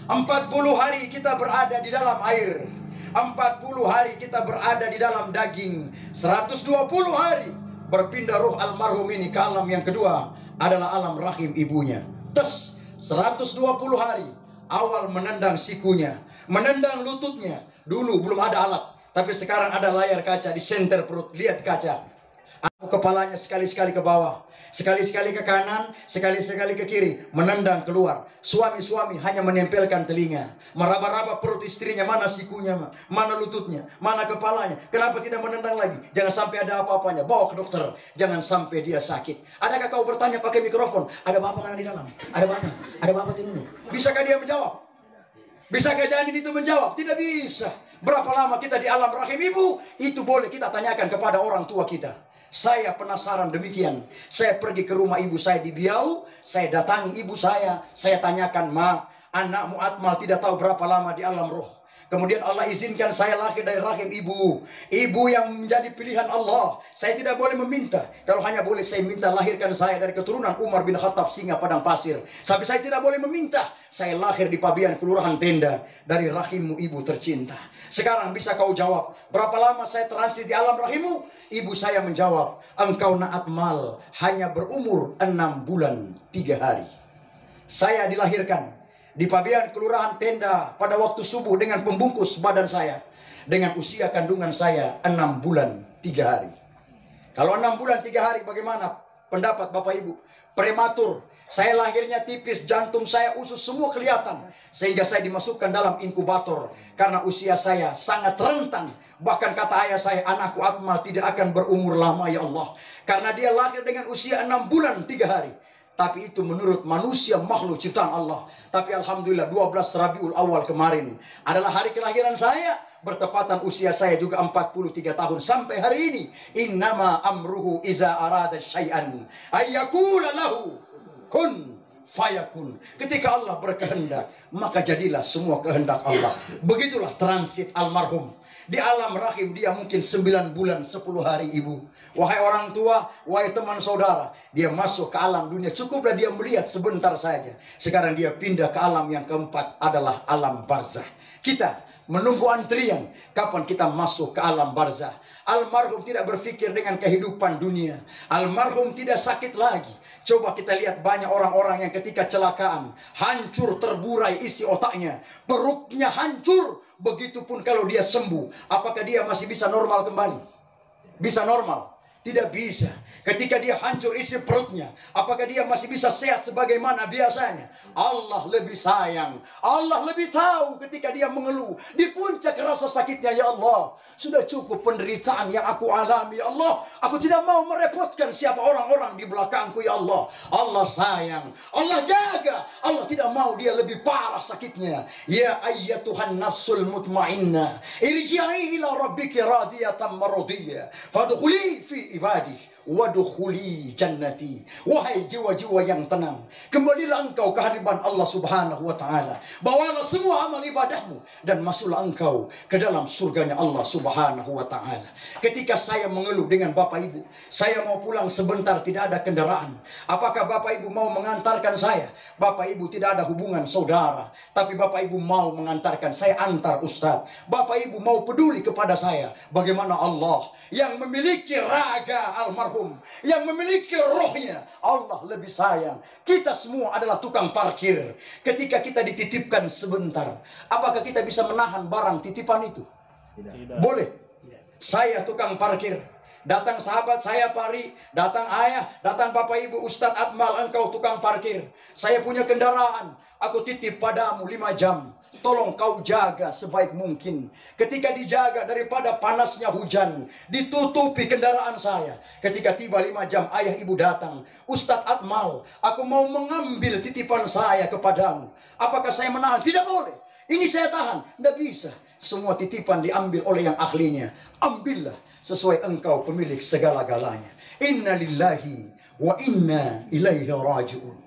40 hari kita berada di dalam air, 40 hari kita berada di dalam daging, 120 hari berpindah roh almarhum ini ke alam yang kedua adalah alam rahim ibunya. Terus 120 hari awal menendang sikunya, menendang lututnya. Dulu belum ada alat, tapi sekarang ada layar kaca di senter perut. Lihat kaca. Kepalanya sekali-sekali ke bawah, sekali-sekali ke kanan, sekali-sekali ke kiri, menendang keluar. Suami-suami hanya menempelkan telinga, meraba-raba perut istrinya, mana sikunya, mana lututnya, mana kepalanya. Kenapa tidak menendang lagi? Jangan sampai ada apa-apanya, bawa ke dokter. Jangan sampai dia sakit. Adakah kau bertanya pakai mikrofon? Ada bapak kan di dalam? Ada bapak? Ada bapak ini? Bisakah dia menjawab? Bisakah janin itu menjawab? Tidak bisa. Berapa lama kita di alam rahim ibu? Itu boleh kita tanyakan kepada orang tua kita. Saya penasaran demikian. Saya pergi ke rumah ibu saya di Biau. Saya datangi ibu saya tanyakan, Ma, anakmu Akmal tidak tahu berapa lama di alam roh. Kemudian Allah izinkan saya lahir dari rahim ibu. Ibu yang menjadi pilihan Allah. Saya tidak boleh meminta. Kalau hanya boleh saya minta lahirkan saya dari keturunan Umar bin Khattab singa padang pasir. Tapi saya tidak boleh meminta. Saya lahir di Pabian, Kelurahan Tenda, dari rahimmu ibu tercinta. Sekarang bisa kau jawab, berapa lama saya transit di alam rahimmu? Ibu saya menjawab, engkau Akmal hanya berumur 6 bulan 3 hari. Saya dilahirkan di Pabian, Kelurahan Tenda pada waktu subuh dengan pembungkus badan saya. Dengan usia kandungan saya 6 bulan 3 hari. Kalau 6 bulan 3 hari bagaimana pendapat Bapak Ibu? Prematur. Saya lahirnya tipis, jantung saya, usus semua kelihatan. Sehingga saya dimasukkan dalam inkubator. Karena usia saya sangat rentan. Bahkan kata ayah saya, anakku Akmal tidak akan berumur lama ya Allah. Karena dia lahir dengan usia 6 bulan 3 hari. Tapi itu menurut manusia makhluk ciptaan Allah. Tapi Alhamdulillah 12 Rabiul Awal kemarin adalah hari kelahiran saya. Bertepatan usia saya juga 43 tahun. Sampai hari ini. Innama amruhu iza arada syai'an ayyakula lahu kun fayakun. Ketika Allah berkehendak, maka jadilah semua kehendak Allah. Begitulah transit almarhum. Di alam rahim dia mungkin 9 bulan 10 hari ibu. Wahai orang tua, wahai teman saudara, dia masuk ke alam dunia. Cukuplah dia melihat sebentar saja. Sekarang dia pindah ke alam yang keempat, adalah alam barzah. Kita menunggu antrian kapan kita masuk ke alam barzah. Almarhum tidak berpikir dengan kehidupan dunia. Almarhum tidak sakit lagi. Coba kita lihat banyak orang-orang yang ketika celakaan hancur terburai isi otaknya, perutnya hancur. Begitupun kalau dia sembuh, apakah dia masih bisa normal kembali? Bisa normal? Tidak bisa. Ketika dia hancur isi perutnya, apakah dia masih bisa sehat sebagaimana biasanya? Allah lebih sayang, Allah lebih tahu ketika dia mengeluh di puncak rasa sakitnya. Ya Allah, sudah cukup penderitaan yang aku alami. Ya Allah, aku tidak mau merepotkan siapa orang-orang di belakangku. Ya Allah, Allah sayang, Allah jaga, Allah tidak mau dia lebih parah sakitnya. Ya ayyatuhan nafsul mutmainnah, irji'i ila rabbiki radiyatan maradiyah, fadkhuli fi ibadi wadukhuli jannati. Wahai jiwa-jiwa yang tenang, kembalilah engkau ke hadirat Allah subhanahu wa ta'ala. Bawalah semua amal ibadahmu dan masuklah engkau ke dalam surganya Allah subhanahu wa ta'ala. Ketika saya mengeluh dengan bapak ibu, saya mau pulang sebentar, tidak ada kendaraan. Apakah bapak ibu mau mengantarkan saya? Bapak ibu tidak ada hubungan saudara, tapi bapak ibu mau mengantarkan saya, antar ustaz. Bapak ibu mau peduli kepada saya. Bagaimana Allah yang memiliki raga almarhum, yang memiliki rohnya, Allah lebih sayang. Kita semua adalah tukang parkir. Ketika kita dititipkan sebentar, apakah kita bisa menahan barang titipan itu? Tidak. Boleh. Saya tukang parkir, datang sahabat saya Pari, datang ayah, datang bapak ibu, Ustadz Akmal, engkau tukang parkir. Saya punya kendaraan, aku titip padamu 5 jam. Tolong kau jaga sebaik mungkin. Ketika dijaga daripada panasnya hujan, ditutupi kendaraan saya. Ketika tiba 5 jam, ayah ibu datang. Ustadz Akmal, aku mau mengambil titipan saya kepadamu. Apakah saya menahan? Tidak boleh. Ini saya tahan. Tidak bisa. Semua titipan diambil oleh yang ahlinya. Ambillah sesuai engkau pemilik segala-galanya. Inna lillahi wa inna ilaihi raji'un.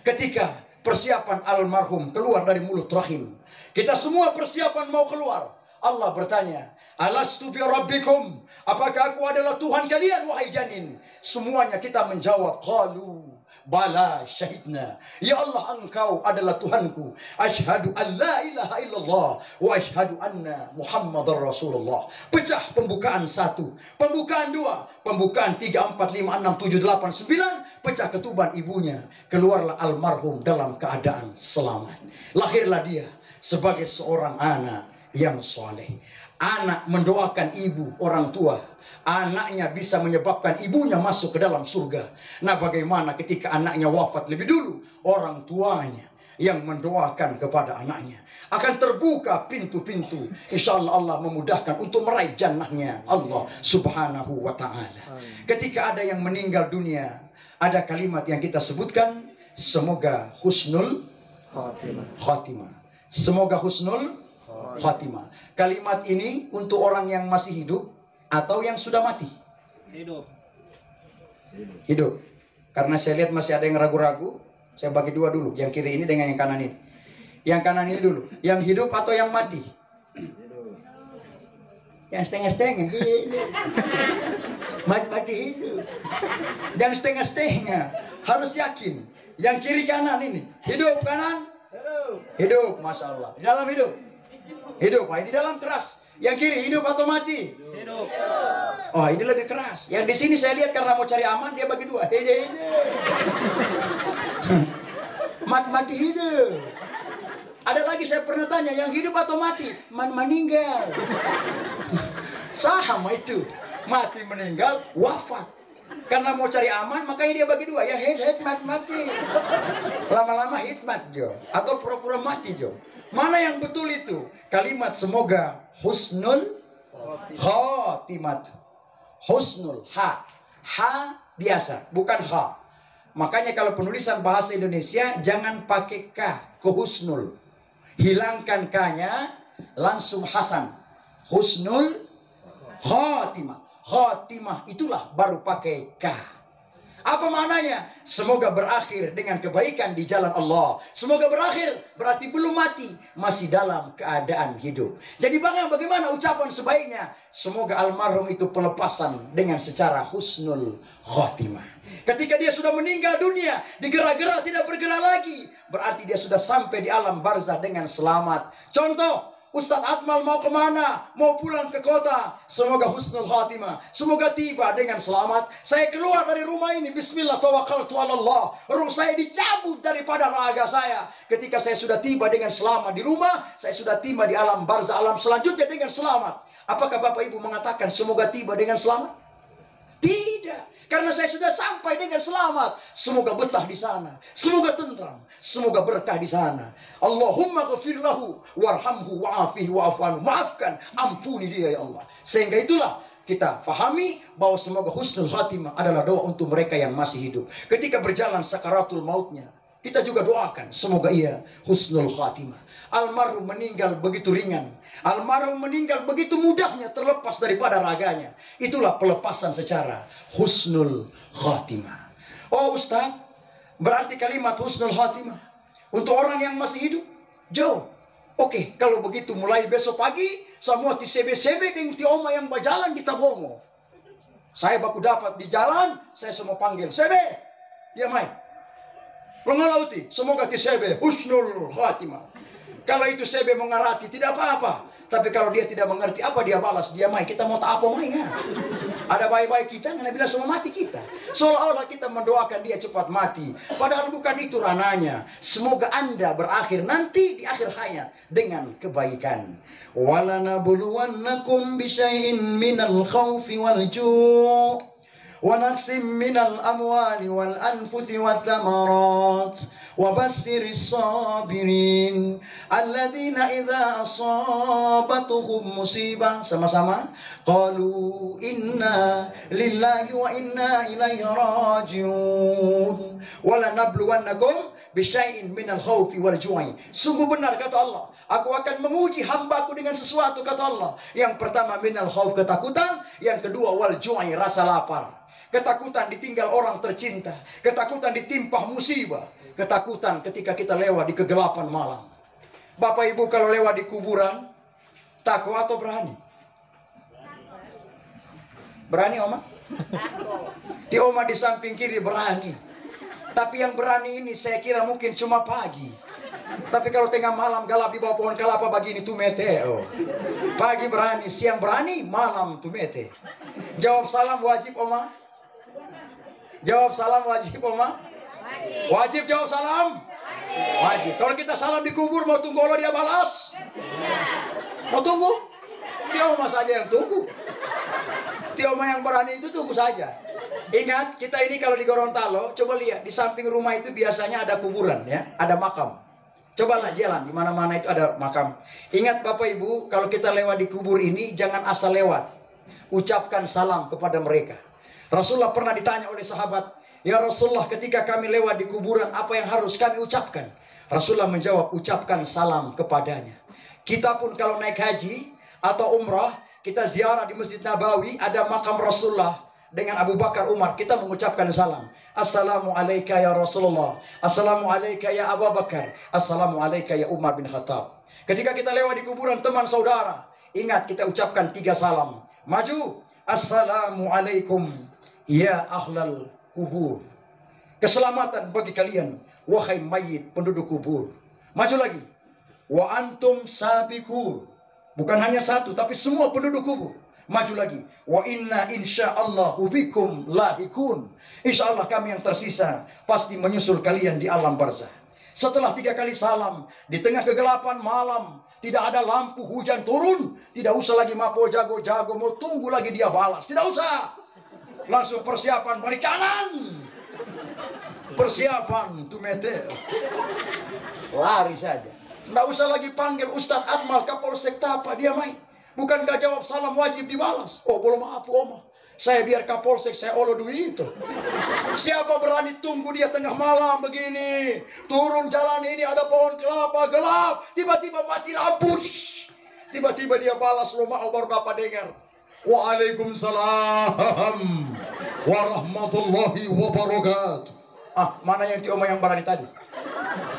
Ketika persiapan almarhum keluar dari mulut rahim, kita semua persiapan mau keluar. Allah bertanya, alastu bi rabbikum, apakah aku adalah Tuhan kalian wahai janin? Semuanya kita menjawab, qalu bala syahidna. Ya Allah, engkau adalah Tuhanku. Asyhadu an la ilaha illallah wa asyhadu anna Muhammadar Rasulullah. Pecah pembukaan 1, pembukaan 2, pembukaan 3, 4, 5, 6, 7, 8, 9. Pecah ketuban ibunya. Keluarlah almarhum dalam keadaan selamat. Lahirlah dia sebagai seorang anak yang soleh. Anak mendoakan ibu, orang tua. Anaknya bisa menyebabkan ibunya masuk ke dalam surga. Nah, bagaimana ketika anaknya wafat lebih dulu? Orang tuanya yang mendoakan kepada anaknya. Akan terbuka pintu-pintu. Insya Allah Allah memudahkan untuk meraih jannahnya Allah subhanahu wa ta'ala. Ketika ada yang meninggal dunia, ada kalimat yang kita sebutkan, semoga husnul khatimah. Semoga husnul khatimah. Kalimat ini untuk orang yang masih hidup atau yang sudah mati? Hidup. Karena saya lihat masih ada yang ragu-ragu, saya bagi 2 dulu. Yang kiri ini dengan yang kanan ini. Yang kanan ini dulu. Yang hidup atau yang mati? Yang setengah-setengah. Mati hidup. Yang setengah-setengah. Harus yakin. Yang kiri kanan ini. Hidup kanan? Hidup. Masya Allah. Di dalam hidup? Hidup. Di dalam keras. Yang kiri hidup atau mati? Hidup. Oh, ini lebih keras. Yang di sini saya lihat karena mau cari aman dia bagi 2. Mati hidup. Ada lagi saya pernah tanya, yang hidup atau mati? Meninggal. Sama itu. Mati meninggal, wafat. Karena mau cari aman, makanya dia bagi 2. Yang hikmat mati. Lama-lama hikmat jo. Atau pura-pura mati jo. Mana yang betul itu? Kalimat semoga husnul khotimat. Husnul, ha. Ha biasa, bukan ha. Makanya kalau penulisan bahasa Indonesia jangan pakai k ke husnul. Hilangkan k-nya, langsung hasan. Husnul khotimah. Khotimah itulah baru pakai k. Apa maknanya? Semoga berakhir dengan kebaikan di jalan Allah. Semoga berakhir berarti belum mati, masih dalam keadaan hidup. Jadi bagaimana ucapan sebaiknya? Semoga almarhum itu pelepasan dengan secara husnul khotimah. Ketika dia sudah meninggal dunia, digerak-gerak tidak bergerak lagi, berarti dia sudah sampai di alam barzah dengan selamat. Contoh, Ustadz Akmal mau kemana? Mau pulang ke kota. Semoga husnul khatimah. Semoga tiba dengan selamat. Saya keluar dari rumah ini, bismillah tawakkaltu ala Allah. Ruh saya dicabut daripada raga saya. Ketika saya sudah tiba dengan selamat di rumah, saya sudah tiba di alam barzah, alam selanjutnya dengan selamat. Apakah Bapak Ibu mengatakan semoga tiba dengan selamat? Tidak. Karena saya sudah sampai dengan selamat. Semoga betah di sana. Semoga tentram. Semoga berkah di sana. Allahumma ghafir lahu warhamhu wa'afihi wa'afanu. Maafkan, ampuni dia ya Allah. Sehingga itulah kita fahami bahwa semoga husnul khatimah adalah doa untuk mereka yang masih hidup. Ketika berjalan sakaratul mautnya, kita juga doakan semoga ia husnul khatimah. Almarhum meninggal begitu ringan. Almarhum meninggal begitu mudahnya terlepas daripada raganya. Itulah pelepasan secara husnul khatimah. Oh Ustaz, berarti kalimat husnul khatimah untuk orang yang masih hidup jauh. Oke, kalau begitu mulai besok pagi semua ti sebe-sebe dengan ti oma yang berjalan di Tabongo. Saya baku dapat di jalan, saya semua panggil sebe. Dia main. Pengalauti, semoga ti sebe husnul khatimah. Kalau itu sebe mengerti tidak apa-apa. Tapi kalau dia tidak mengerti apa dia balas, dia main. Kita mau tak apa main ya. Ada baik-baik kita, nggak bilang semua mati kita. Seolah-olah kita mendoakan dia cepat mati. Padahal bukan itu rananya. Semoga Anda berakhir nanti di akhir hayat dengan kebaikan. Walanabluwannakum bisyai'in minal khawfi wal ju' ونقسم من الأموال والأنفس والثمرات وبشر الصابرين الذين إذا أصابتهم مصيبة sama-sama قالوا إنا لله وإنا إليه راجعون ولنبلونكم bisyai'in minal khawfi wal ju'i. Sungguh benar kata Allah, aku akan menguji hambaku dengan sesuatu kata Allah. Yang pertama minal khawf, ketakutan. Yang kedua wal ju'i, rasa lapar. Ketakutan ditinggal orang tercinta. Ketakutan ditimpah musibah. Ketakutan ketika kita lewat di kegelapan malam. Bapak Ibu kalau lewat di kuburan, takut atau berani? Berani Oma? Ti Oma di samping kiri berani. Tapi yang berani ini saya kira mungkin cuma pagi. Tapi kalau tengah malam galap di bawah pohon kelapa begini tumete. Pagi berani, siang berani, malam tumete. Jawab salam wajib Oma? Jawab salam wajib Oma? Wajib jawab salam? Wajib. Kalau kita salam di kubur mau tunggu Allah dia balas? Mau tunggu? Dia Oma saja yang tunggu. Dia Oma yang berani itu tunggu saja. Ingat, kita ini kalau di Gorontalo, coba lihat di samping rumah itu biasanya ada kuburan ya, ada makam. Cobalah jalan di mana-mana itu ada makam. Ingat Bapak Ibu, kalau kita lewat di kubur ini jangan asal lewat. Ucapkan salam kepada mereka. Rasulullah pernah ditanya oleh sahabat, "Ya Rasulullah, ketika kami lewat di kuburan, apa yang harus kami ucapkan?" Rasulullah menjawab, "Ucapkan salam kepadanya." Kita pun kalau naik haji atau umrah, kita ziarah di Masjid Nabawi, ada makam Rasulullah dengan Abu Bakar Umar, kita mengucapkan salam. Assalamualaikum ya Rasulullah. Assalamualaikum ya Abu Bakar. Assalamualaikum ya Umar bin Khattab. Ketika kita lewat di kuburan teman saudara, ingat kita ucapkan 3 salam. Maju. Assalamualaikum ya ahlal kubur. Keselamatan bagi kalian, wahai mayit penduduk kubur. Maju lagi. Wa antum sabiqun. Bukan hanya satu, tapi semua penduduk kubur. Maju lagi. Wa inna insyaallahu bikum lahikun. Insyaallah kami yang tersisa pasti menyusul kalian di alam barzah. Setelah 3 kali salam, di tengah kegelapan malam, tidak ada lampu, hujan turun, tidak usah lagi mapo jago-jago mau tunggu lagi dia balas. Tidak usah. Langsung persiapan balik kanan. Persiapan tumete. Lari saja. Tidak usah lagi panggil Ustadz Akmal Kapolsek Tapa, dia main. Bukankah jawab salam wajib dibalas? Oh, belum maaf Oma. Saya biar Kapolsek saya olo duit itu. Siapa berani tunggu dia tengah malam begini? Turun jalan ini ada pohon kelapa gelap. Tiba-tiba mati lampu. Tiba-tiba dia balas, lo mau baru dapat dengar. Waalaikumsalam. warahmatullahi wabarakatuh. Mana yang Tioma yang berani tadi?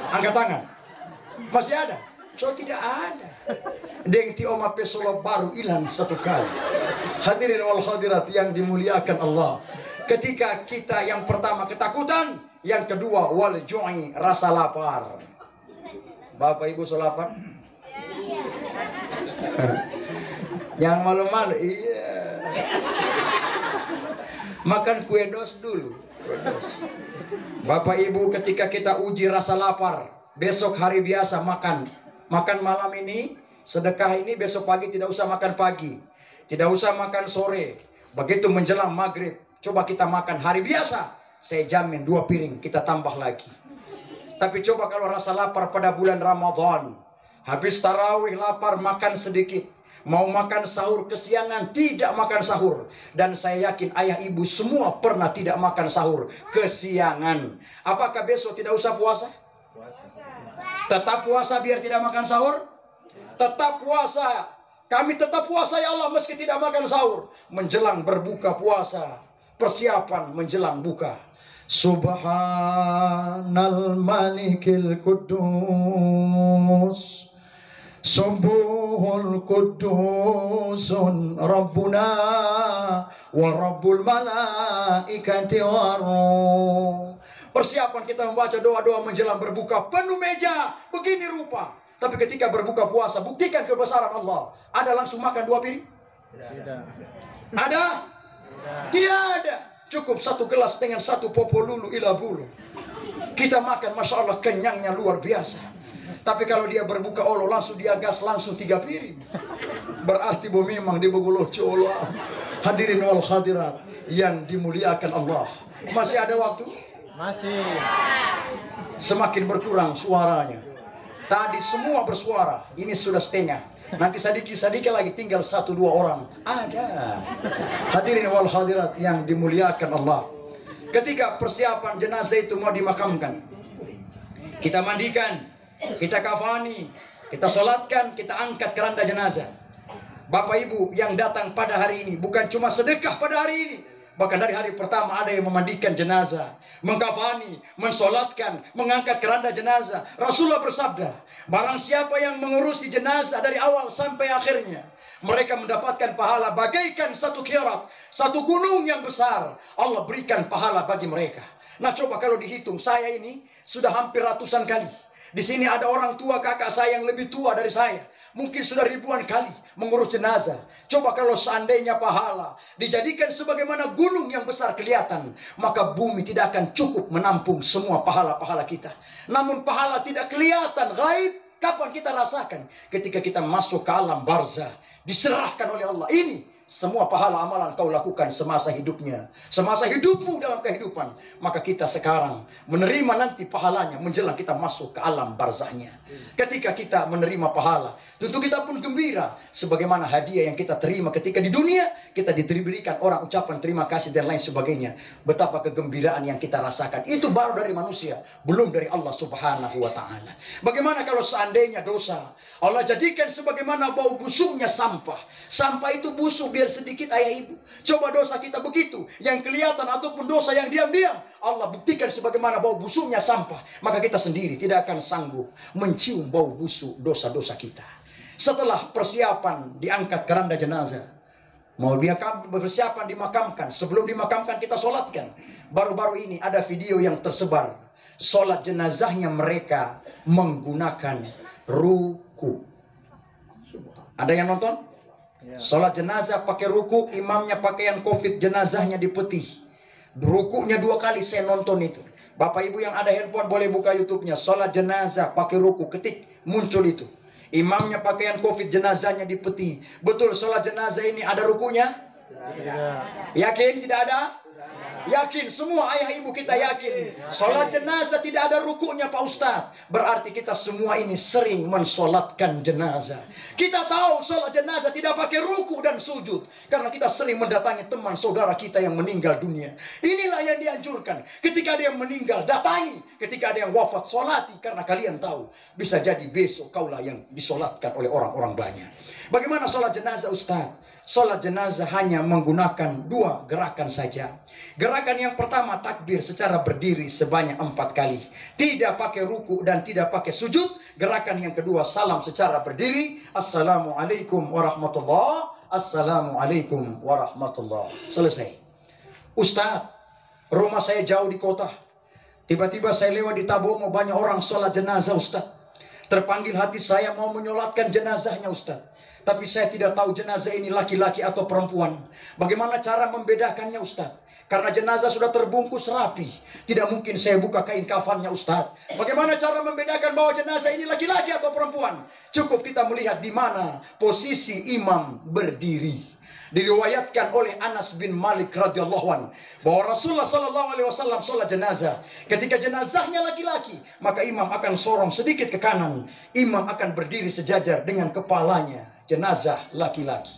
Angkat tangan. Masih ada? So tidak ada. Deng Tioma pesolo baru hilang satu kali. Hadirin wal hadirat yang dimuliakan Allah. Ketika kita yang pertama ketakutan, yang kedua wal ju'i, rasa lapar. Bapak Ibu so lapar? Yang malu-malu, iya. Makan kue dos dulu. Bapak Ibu, ketika kita uji rasa lapar, besok hari biasa makan malam ini, sedekah ini, besok pagi tidak usah makan pagi, tidak usah makan sore. Begitu menjelang maghrib, coba kita makan hari biasa, saya jamin 2 piring kita tambah lagi. Tapi coba kalau rasa lapar pada bulan Ramadan, habis tarawih lapar makan sedikit, mau makan sahur kesiangan tidak makan sahur. Dan saya yakin ayah ibu semua pernah tidak makan sahur kesiangan. Apakah besok tidak usah puasa? Tetap puasa biar tidak makan sahur? Tetap puasa. Kami tetap puasa ya Allah meski tidak makan sahur. Menjelang berbuka puasa, persiapan menjelang buka. Subhanal malikil kudus, subuhul kudusun Rabbuna wa Rabbul malaikati waruh. Persiapan kita membaca doa-doa menjelang berbuka, penuh meja begini rupa. Tapi ketika berbuka puasa, buktikan kebesaran Allah. Ada langsung makan 2 piring? Tidak. Ada? Tidak ada. Cukup 1 gelas dengan 1 popo lulu ila bulu. Kita makan, Masya Allah, kenyangnya luar biasa. Tapi kalau dia berbuka Allah langsung dia gas langsung 3 piring. Berarti memang di beguloh cola. Hadirin wal hadirat yang dimuliakan Allah. Masih ada waktu? Masih. Semakin berkurang suaranya. Tadi semua bersuara, ini sudah setengah. Nanti sedikit lagi tinggal 1-2 orang. Ada. Hadirin wal hadirat yang dimuliakan Allah. Ketika persiapan jenazah itu mau dimakamkan, kita mandikan, kita kafani, kita sholatkan, kita angkat keranda jenazah. Bapak Ibu yang datang pada hari ini bukan cuma sedekah pada hari ini, bahkan dari hari pertama ada yang memandikan jenazah, mengkafani, mensolatkan, mengangkat keranda jenazah. Rasulullah bersabda, barang siapa yang mengurusi jenazah dari awal sampai akhirnya, mereka mendapatkan pahala bagaikan 1 kirat, 1 gunung yang besar. Allah berikan pahala bagi mereka. Nah coba kalau dihitung, saya ini sudah hampir ratusan kali. Di sini ada orang tua kakak saya yang lebih tua dari saya. Mungkin sudah ribuan kali mengurus jenazah. Coba kalau seandainya pahala dijadikan sebagaimana gunung yang besar kelihatan, maka bumi tidak akan cukup menampung semua pahala-pahala kita. Namun pahala tidak kelihatan, gaib. Kapan kita rasakan? Ketika kita masuk ke alam barzah, diserahkan oleh Allah. Ini semua pahala amalan kau lakukan semasa hidupnya, semasa hidupmu dalam kehidupan. Maka kita sekarang menerima nanti pahalanya menjelang kita masuk ke alam barzahnya. Ketika kita menerima pahala, tentu kita pun gembira. Sebagaimana hadiah yang kita terima ketika di dunia, kita diberikan orang ucapan terima kasih dan lain sebagainya. Betapa kegembiraan yang kita rasakan. Itu baru dari manusia, belum dari Allah subhanahu wa ta'ala. Bagaimana kalau seandainya dosa Allah jadikan sebagaimana bau busuknya sampah. Sampah itu busuk biar sedikit ayah ibu. Coba dosa kita begitu, yang kelihatan ataupun dosa yang diam-diam, Allah buktikan sebagaimana bau busuknya sampah. Maka kita sendiri tidak akan sanggup mencium bau busuk dosa-dosa kita. Setelah persiapan diangkat keranda jenazah, mau persiapan dimakamkan, sebelum dimakamkan kita sholatkan. Baru-baru ini ada video yang tersebar, sholat jenazahnya mereka menggunakan ruku. Ada yang nonton? Sholat jenazah pakai ruku, imamnya pakaian covid, jenazahnya dipetih. Rukunya 2 kali saya nonton itu. Bapak ibu yang ada handphone boleh buka YouTube-nya. Sholat jenazah pakai ruku, ketik, muncul itu. Imamnya pakaian covid, jenazahnya dipetih. Betul sholat jenazah ini ada rukunya? Tidak. Yakin tidak ada? Yakin, semua ayah ibu kita yakin. Sholat jenazah tidak ada rukunya Pak Ustadz. Berarti kita semua ini sering mensolatkan jenazah. Kita tahu sholat jenazah tidak pakai ruku dan sujud, karena kita sering mendatangi teman saudara kita yang meninggal dunia. Inilah yang dianjurkan. Ketika ada yang meninggal, datangi. Ketika ada yang wafat, sholati. Karena kalian tahu, bisa jadi besok kaulah yang disolatkan oleh orang-orang banyak. Bagaimana sholat jenazah Ustaz? Sholat jenazah hanya menggunakan 2 gerakan saja. Gerakan yang pertama takbir secara berdiri sebanyak 4 kali. Tidak pakai ruku dan tidak pakai sujud. Gerakan yang kedua salam secara berdiri. Assalamualaikum warahmatullah. Assalamualaikum warahmatullah. Selesai. Ustaz, rumah saya jauh di kota. Tiba-tiba saya lewat di Tabomo, banyak orang sholat jenazah Ustaz. Terpanggil hati saya mau menyolatkan jenazahnya Ustaz. Tapi saya tidak tahu jenazah ini laki-laki atau perempuan. Bagaimana cara membedakannya Ustaz? Karena jenazah sudah terbungkus rapi. Tidak mungkin saya buka kain kafannya Ustaz. Bagaimana cara membedakan bahwa jenazah ini laki-laki atau perempuan? Cukup kita melihat di mana posisi imam berdiri. Diriwayatkan oleh Anas bin Malik radhiyallahu anhu bahwa Rasulullah sallallahu alaihi wasallam sholat jenazah. Ketika jenazahnya laki-laki, maka imam akan sorong sedikit ke kanan. Imam akan berdiri sejajar dengan kepalanya. Jenazah laki-laki.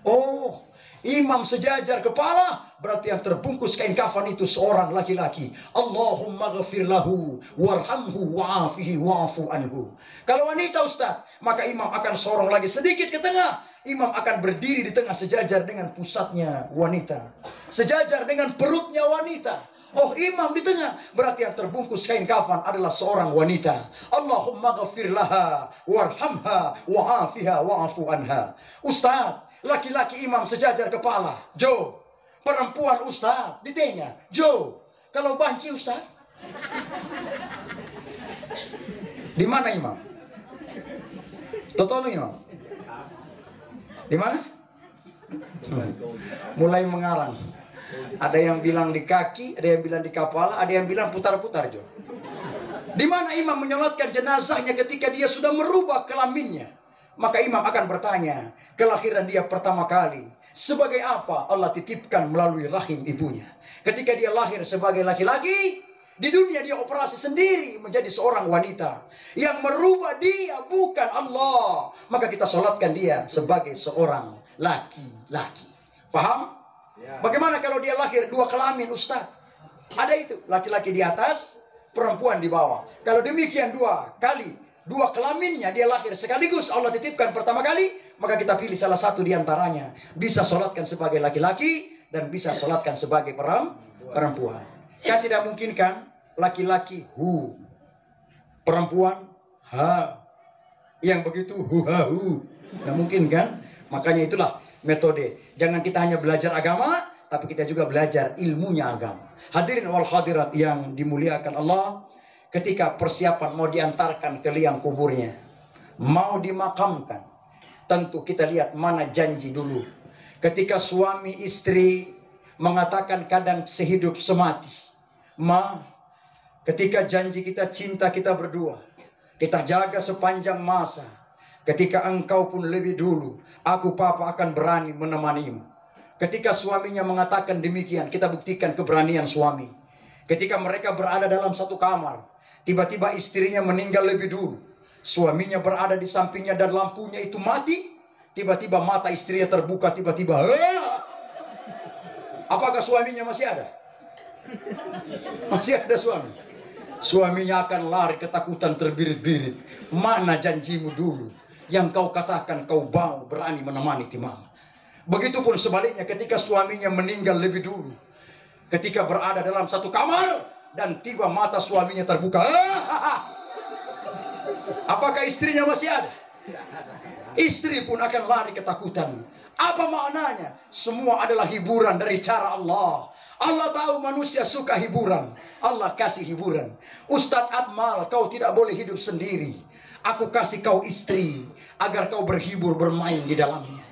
Oh, imam sejajar kepala, berarti yang terbungkus kain kafan itu seorang laki-laki. Allahumma ghafir lahu warhamhu wa'afihi wa'afu anhu. Kalau wanita Ustaz, maka imam akan sorong lagi sedikit ke tengah. Imam akan berdiri di tengah sejajar dengan pusatnya wanita. Sejajar dengan perutnya wanita. Oh, imam di tengah, berarti yang terbungkus kain kafan adalah seorang wanita. Allahumma ghafir laha warhamha wa'afiha wa'afu anha. Ustaz, laki-laki imam sejajar kepala, Jo. Perempuan Ustaz di tengah, Jo. Kalau banci Ustaz, di mana imam? Totono imam? Di mana? Mulai mengarang. Ada yang bilang di kaki, ada yang bilang di kepala, ada yang bilang putar-putar, Jo. Di mana imam menyolatkan jenazahnya ketika dia sudah merubah kelaminnya? Maka imam akan bertanya, kelahiran dia pertama kali sebagai apa Allah titipkan melalui rahim ibunya. Ketika dia lahir sebagai laki-laki, di dunia dia operasi sendiri menjadi seorang wanita. Yang merubah dia bukan Allah. Maka kita solatkan dia sebagai seorang laki-laki. Paham? Bagaimana kalau dia lahir 2 kelamin Ustaz? Ada itu, laki-laki di atas, perempuan di bawah. Kalau demikian 2 kali, 2 kelaminnya dia lahir sekaligus Allah titipkan pertama kali, maka kita pilih salah satu di antaranya. Bisa solatkan sebagai laki-laki dan bisa solatkan sebagai perempuan. Kan tidak mungkin kan? Laki-laki hu, perempuan ha. Yang begitu hu ha hu. Tidak mungkin kan? Makanya itulah metode. Jangan kita hanya belajar agama, tapi kita juga belajar ilmunya agama. Hadirin wal hadirat yang dimuliakan Allah, ketika persiapan mau diantarkan ke liang kuburnya, mau dimakamkan, tentu kita lihat mana janji dulu. Ketika suami istri mengatakan kadang sehidup semati, Ma, ketika janji kita cinta kita berdua, kita jaga sepanjang masa. Ketika engkau pun lebih dulu, aku papa akan berani menemanimu. Ketika suaminya mengatakan demikian, kita buktikan keberanian suami. Ketika mereka berada dalam satu kamar, tiba-tiba istrinya meninggal lebih dulu. Suaminya berada di sampingnya dan lampunya itu mati. Tiba-tiba mata istrinya terbuka, tiba-tiba apakah suaminya masih ada? Masih ada suami. Suaminya akan lari ketakutan terbirit-birit. Mana janjimu dulu yang kau katakan kau mau berani menemani timang? Begitupun sebaliknya ketika suaminya meninggal lebih dulu. Ketika berada dalam satu kamar dan tiba mata suaminya terbuka. Apakah istrinya masih ada? Istri pun akan lari ketakutan. Apa maknanya? Semua adalah hiburan dari cara Allah. Allah tahu manusia suka hiburan. Allah kasih hiburan. Ustadz Akmal, kau tidak boleh hidup sendiri. Aku kasih kau istri agar kau berhibur bermain di dalamnya.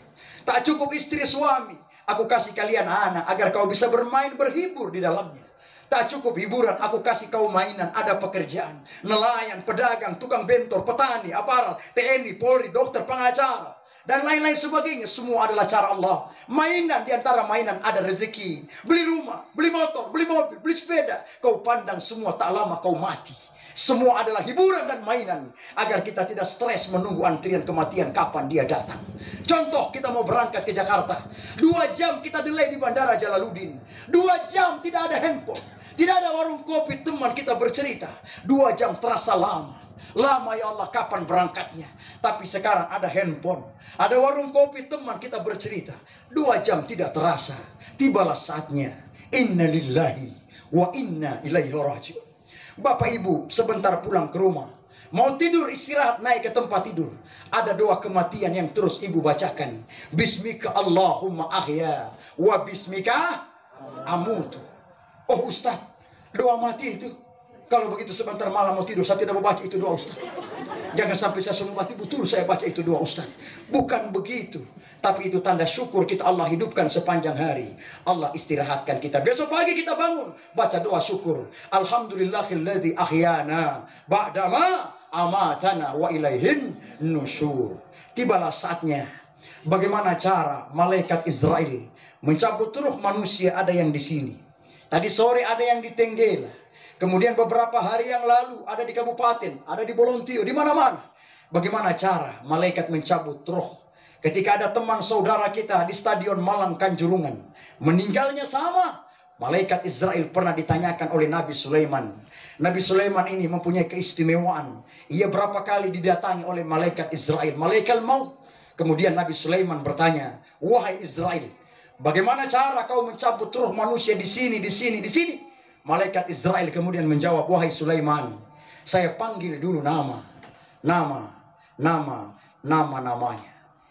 Tak cukup istri suami, aku kasih kalian anak agar kau bisa bermain berhibur di dalamnya. Tak cukup hiburan, aku kasih kau mainan, ada pekerjaan. Nelayan, pedagang, tukang bentor, petani, aparat, TNI, Polri, dokter, pengacara, dan lain-lain sebagainya. Semua adalah cara Allah. Mainan, diantara mainan ada rezeki. Beli rumah, beli motor, beli mobil, beli sepeda. Kau pandang semua, tak lama kau mati. Semua adalah hiburan dan mainan agar kita tidak stres menunggu antrian kematian kapan dia datang. Contoh, kita mau berangkat ke Jakarta, 2 jam kita delay di Bandara Jalaluddin. 2 jam tidak ada handphone, tidak ada warung kopi teman kita bercerita. 2 jam terasa lama. Lama ya Allah kapan berangkatnya. Tapi sekarang ada handphone, ada warung kopi, teman kita bercerita. 2 jam tidak terasa. Tibalah saatnya. Inna lillahi wa inna ilaihi raji'un. Bapak Ibu sebentar pulang ke rumah, mau tidur istirahat naik ke tempat tidur, ada doa kematian yang terus ibu bacakan. Bismika Allahumma ahya wa bismika amutu. Oh Ustaz, doa mati itu. Kalau begitu sebentar malam mau tidur saya tidak mau baca itu doa Ustaz. Jangan sampai saya semua mati betul saya baca itu doa Ustaz. Bukan begitu. Tapi itu tanda syukur kita Allah hidupkan sepanjang hari. Allah istirahatkan kita. Besok pagi kita bangun. Baca doa syukur. Alhamdulillahilladzi ahyana ba'dama amatana wa ilaihin nusyur. Tibalah saatnya. Bagaimana cara malaikat Israel mencabut ruh manusia, ada yang di sini. Tadi sore ada yang di Tenggela. Kemudian beberapa hari yang lalu ada di kabupaten, ada di Bolontio, di mana-mana. Bagaimana cara malaikat mencabut roh? Ketika ada teman saudara kita di Stadion Malang Kanjuruhan, meninggalnya sama. Malaikat Israel pernah ditanyakan oleh Nabi Sulaiman. Nabi Sulaiman ini mempunyai keistimewaan. Ia berapa kali didatangi oleh malaikat Israel, malaikat maut. Kemudian Nabi Sulaiman bertanya, wahai Israel, bagaimana cara kau mencabut roh manusia di sini, di sini, di sini? Malaikat Israel kemudian menjawab, wahai Sulaiman, saya panggil dulu namanya.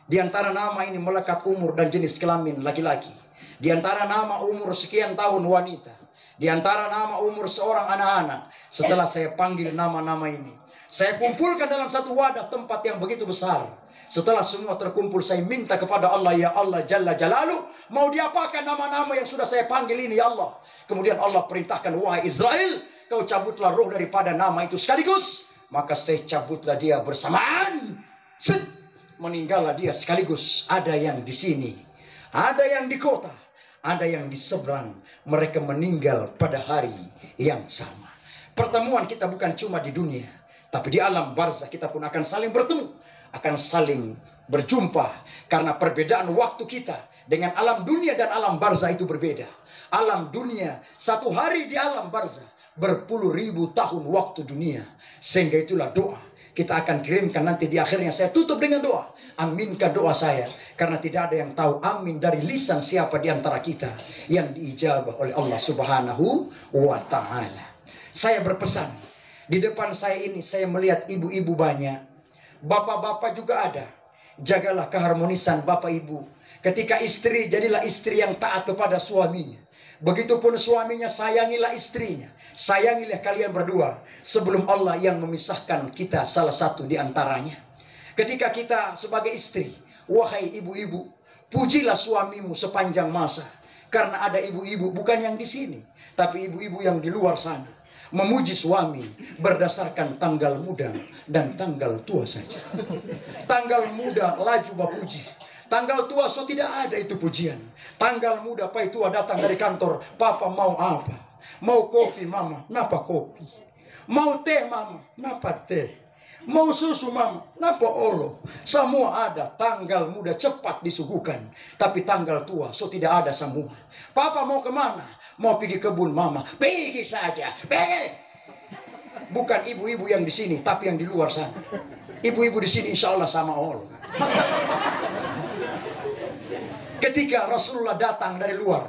Di antara nama ini melekat umur dan jenis kelamin laki-laki. Di antara nama umur sekian tahun wanita. Di antara nama umur seorang anak-anak. Setelah saya panggil nama-nama ini, saya kumpulkan dalam satu wadah tempat yang begitu besar. Setelah semua terkumpul, saya minta kepada Allah, ya Allah Jalla Jalaluh, mau diapakan nama-nama yang sudah saya panggil ini ya Allah. Kemudian Allah perintahkan, wahai Israel, kau cabutlah roh daripada nama itu sekaligus. Maka saya cabutlah dia bersamaan. Meninggallah dia sekaligus. Ada yang di sini, ada yang di kota, ada yang di seberang. Mereka meninggal pada hari yang sama. Pertemuan kita bukan cuma di dunia, tapi di alam barzah kita pun akan saling bertemu, akan saling berjumpa. Karena perbedaan waktu kita dengan alam dunia dan alam barzah itu berbeda. Alam dunia 1 hari di alam barzah berpuluh ribu tahun waktu dunia. Sehingga itulah doa kita akan kirimkan nanti di akhirnya. Saya tutup dengan doa. Aminkan doa saya. Karena tidak ada yang tahu amin dari lisan siapa di antara kita yang diijabah oleh Allah Subhanahu wa ta'ala. Saya berpesan. Di depan saya ini saya melihat ibu-ibu banyak. Bapak-bapak juga ada. Jagalah keharmonisan bapak ibu. Ketika istri, jadilah istri yang taat kepada suaminya. Begitupun suaminya, sayangilah istrinya. Sayangilah kalian berdua. Sebelum Allah yang memisahkan kita salah satu di antaranya. Ketika kita sebagai istri, wahai ibu-ibu, pujilah suamimu sepanjang masa. Karena ada ibu-ibu bukan yang di sini, tapi ibu-ibu yang di luar sana. Memuji suami berdasarkan tanggal muda dan tanggal tua saja. Tanggal muda laju bapuji. Tanggal tua so tidak ada itu pujian. Tanggal muda pai tua datang dari kantor, papa mau apa? Mau kopi mama, napa kopi? Mau teh mama, napa teh? Mau susu mama, napa olo? Semua ada. Tanggal muda cepat disuguhkan, tapi tanggal tua so tidak ada semua. Papa mau kemana? Mau pergi kebun mama, pergi saja, pergi. Bukan ibu-ibu yang di sini, tapi yang di luar sana. Ibu-ibu di sini insya Allah sama Allah. Ketika Rasulullah datang dari luar,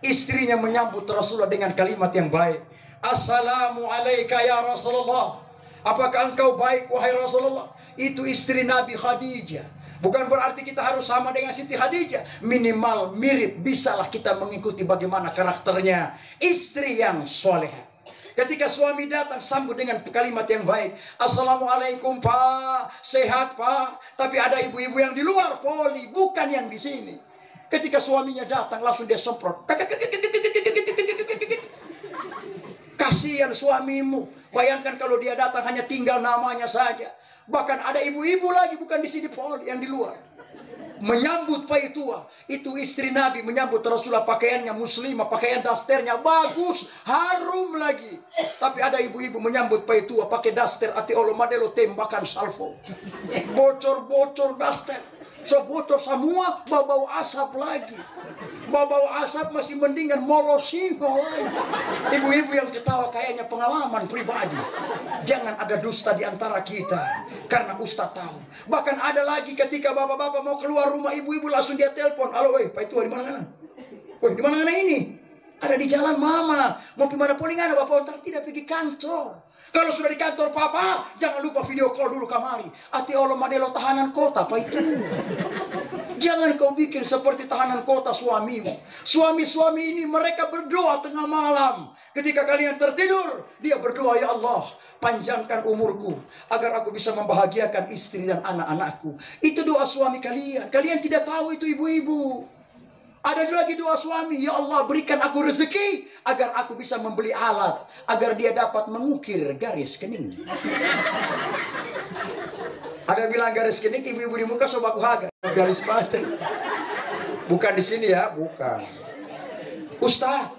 istrinya menyambut Rasulullah dengan kalimat yang baik. Assalamualaikum ya Rasulullah. Apakah engkau baik wahai Rasulullah? Itu istri Nabi Khadijah. Bukan berarti kita harus sama dengan Siti Khadijah. Minimal mirip, bisalah kita mengikuti bagaimana karakternya istri yang soleha. Ketika suami datang, sambut dengan kalimat yang baik. Assalamualaikum pak, sehat pak. Tapi ada ibu-ibu yang di luar poli, bukan yang di sini. Ketika suaminya datang, langsung dia semprot. Kasihan suamimu. Bayangkan kalau dia datang hanya tinggal namanya saja. Bahkan ada ibu-ibu lagi bukan di sini poli, yang di luar. Menyambut pai tua. Itu istri Nabi menyambut Rasulullah, pakaiannya muslimah, pakaian dasternya bagus, harum lagi. Tapi ada ibu-ibu menyambut pai tua pakai daster ati olo madelo tembakan salvo. Bocor-bocor daster. So bocor semua, bau asap lagi. Bau asap masih mendingan molosino lagi. Ibu-ibu yang ketawa kayaknya pengalaman pribadi. Jangan ada dusta di antara kita, karena Ustaz tahu. Bahkan ada lagi ketika bapak-bapak mau keluar rumah, ibu-ibu langsung dia telepon. Halo, Pak Tua di mana-mana? Woi, di mana-mana ini? Ada di jalan mama. Mau gimana pun ada bapak ntar tidak pergi kantor. Kalau sudah di kantor papa, jangan lupa video call dulu kamari. Ati Allah madelo tahanan kota, apa itu? Jangan kau bikin seperti tahanan kota suamimu. Suami-suami ini mereka berdoa tengah malam. Ketika kalian tertidur, dia berdoa, ya Allah, panjangkan umurku agar aku bisa membahagiakan istri dan anak-anakku. Itu doa suami kalian. Kalian tidak tahu itu ibu-ibu. Ada lagi doa suami, ya Allah berikan aku rezeki agar aku bisa membeli alat agar dia dapat mengukir garis kening. Ada bilang garis kening, ibu-ibu di muka sobat haga garis batin. Bukan di sini ya, bukan. Ustaz,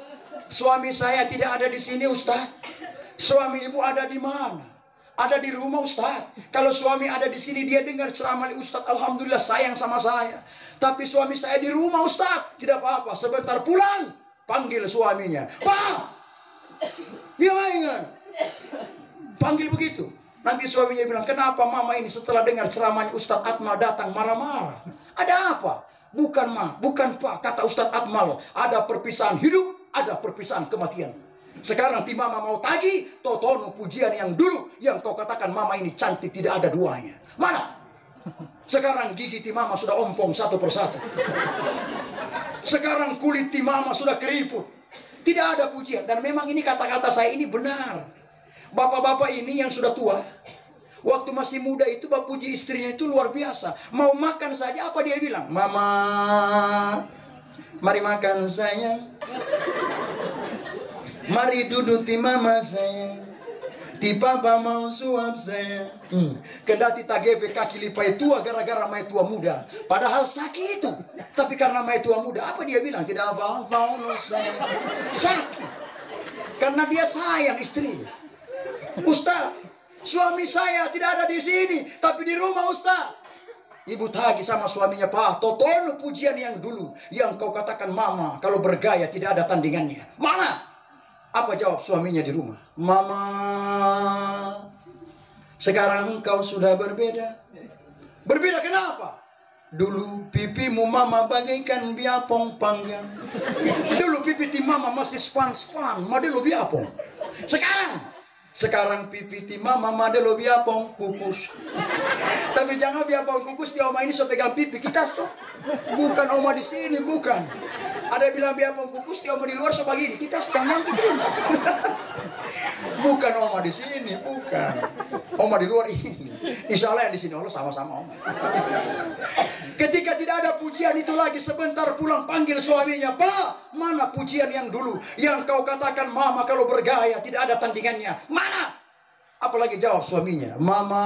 suami saya tidak ada di sini Ustaz. Suami ibu ada di mana? Ada di rumah Ustaz. Kalau suami ada di sini, dia dengar ceramah Ustaz, alhamdulillah sayang sama saya. Tapi suami saya di rumah Ustaz. Tidak apa-apa, sebentar pulang. Panggil suaminya. Pak! Dia mainan. Panggil begitu. Nanti suaminya bilang, kenapa mama ini setelah dengar ceramahnya Ustaz Atmal datang marah-marah? Ada apa? Bukan ma, bukan pak, kata Ustaz Atmal. Ada perpisahan hidup, ada perpisahan kematian. Sekarang ti mama mau tagih, totono pujian yang dulu yang kau katakan mama ini cantik tidak ada duanya. Mana? Sekarang gigi ti mama sudah ompong satu persatu. Sekarang kulit ti mama sudah keriput. Tidak ada pujian. Dan memang ini kata-kata saya ini benar. Bapak-bapak ini yang sudah tua, waktu masih muda itu bapak puji istrinya itu luar biasa. Mau makan saja apa dia bilang? Mama, mari makan sayang. Mari duduk di mama saya. Ti papa mau suap saya. Kendati tagepe kaki lipai tua gara-gara mai tua muda. Padahal sakit itu. Tapi karena mai tua muda, apa dia bilang? Tidak apa-apa saya. Sakit. Karena dia sayang istrinya. Ustaz, suami saya tidak ada di sini, tapi di rumah Ustaz. Ibu tagih sama suaminya, Pak, totono pujian yang dulu yang kau katakan mama kalau bergaya tidak ada tandingannya. Mana? Apa jawab suaminya di rumah? Mama, sekarang engkau sudah berbeda. Berbeda kenapa? Dulu pipimu mama bagaikan biapong panggang. Dulu pipi ti mama masih span-span, model biapong. Sekarang pipi ti mama model biapong kukus. Tapi jangan biapong kukus, ti oma ini so pegang pipi kita stop. Bukan oma di sini, bukan. Ada bilang biapong kukus, ti oma di luar so begini. Kita setengah gitu. Bukan oma di sini, bukan. Oma di luar ini. Insya Allah yang di sini Allah sama-sama oma. Ketika tidak ada pujian itu lagi, sebentar pulang panggil suaminya, Pak, mana pujian yang dulu yang kau katakan mama kalau bergaya tidak ada tandingannya? Mana? Apalagi jawab suaminya, Mama,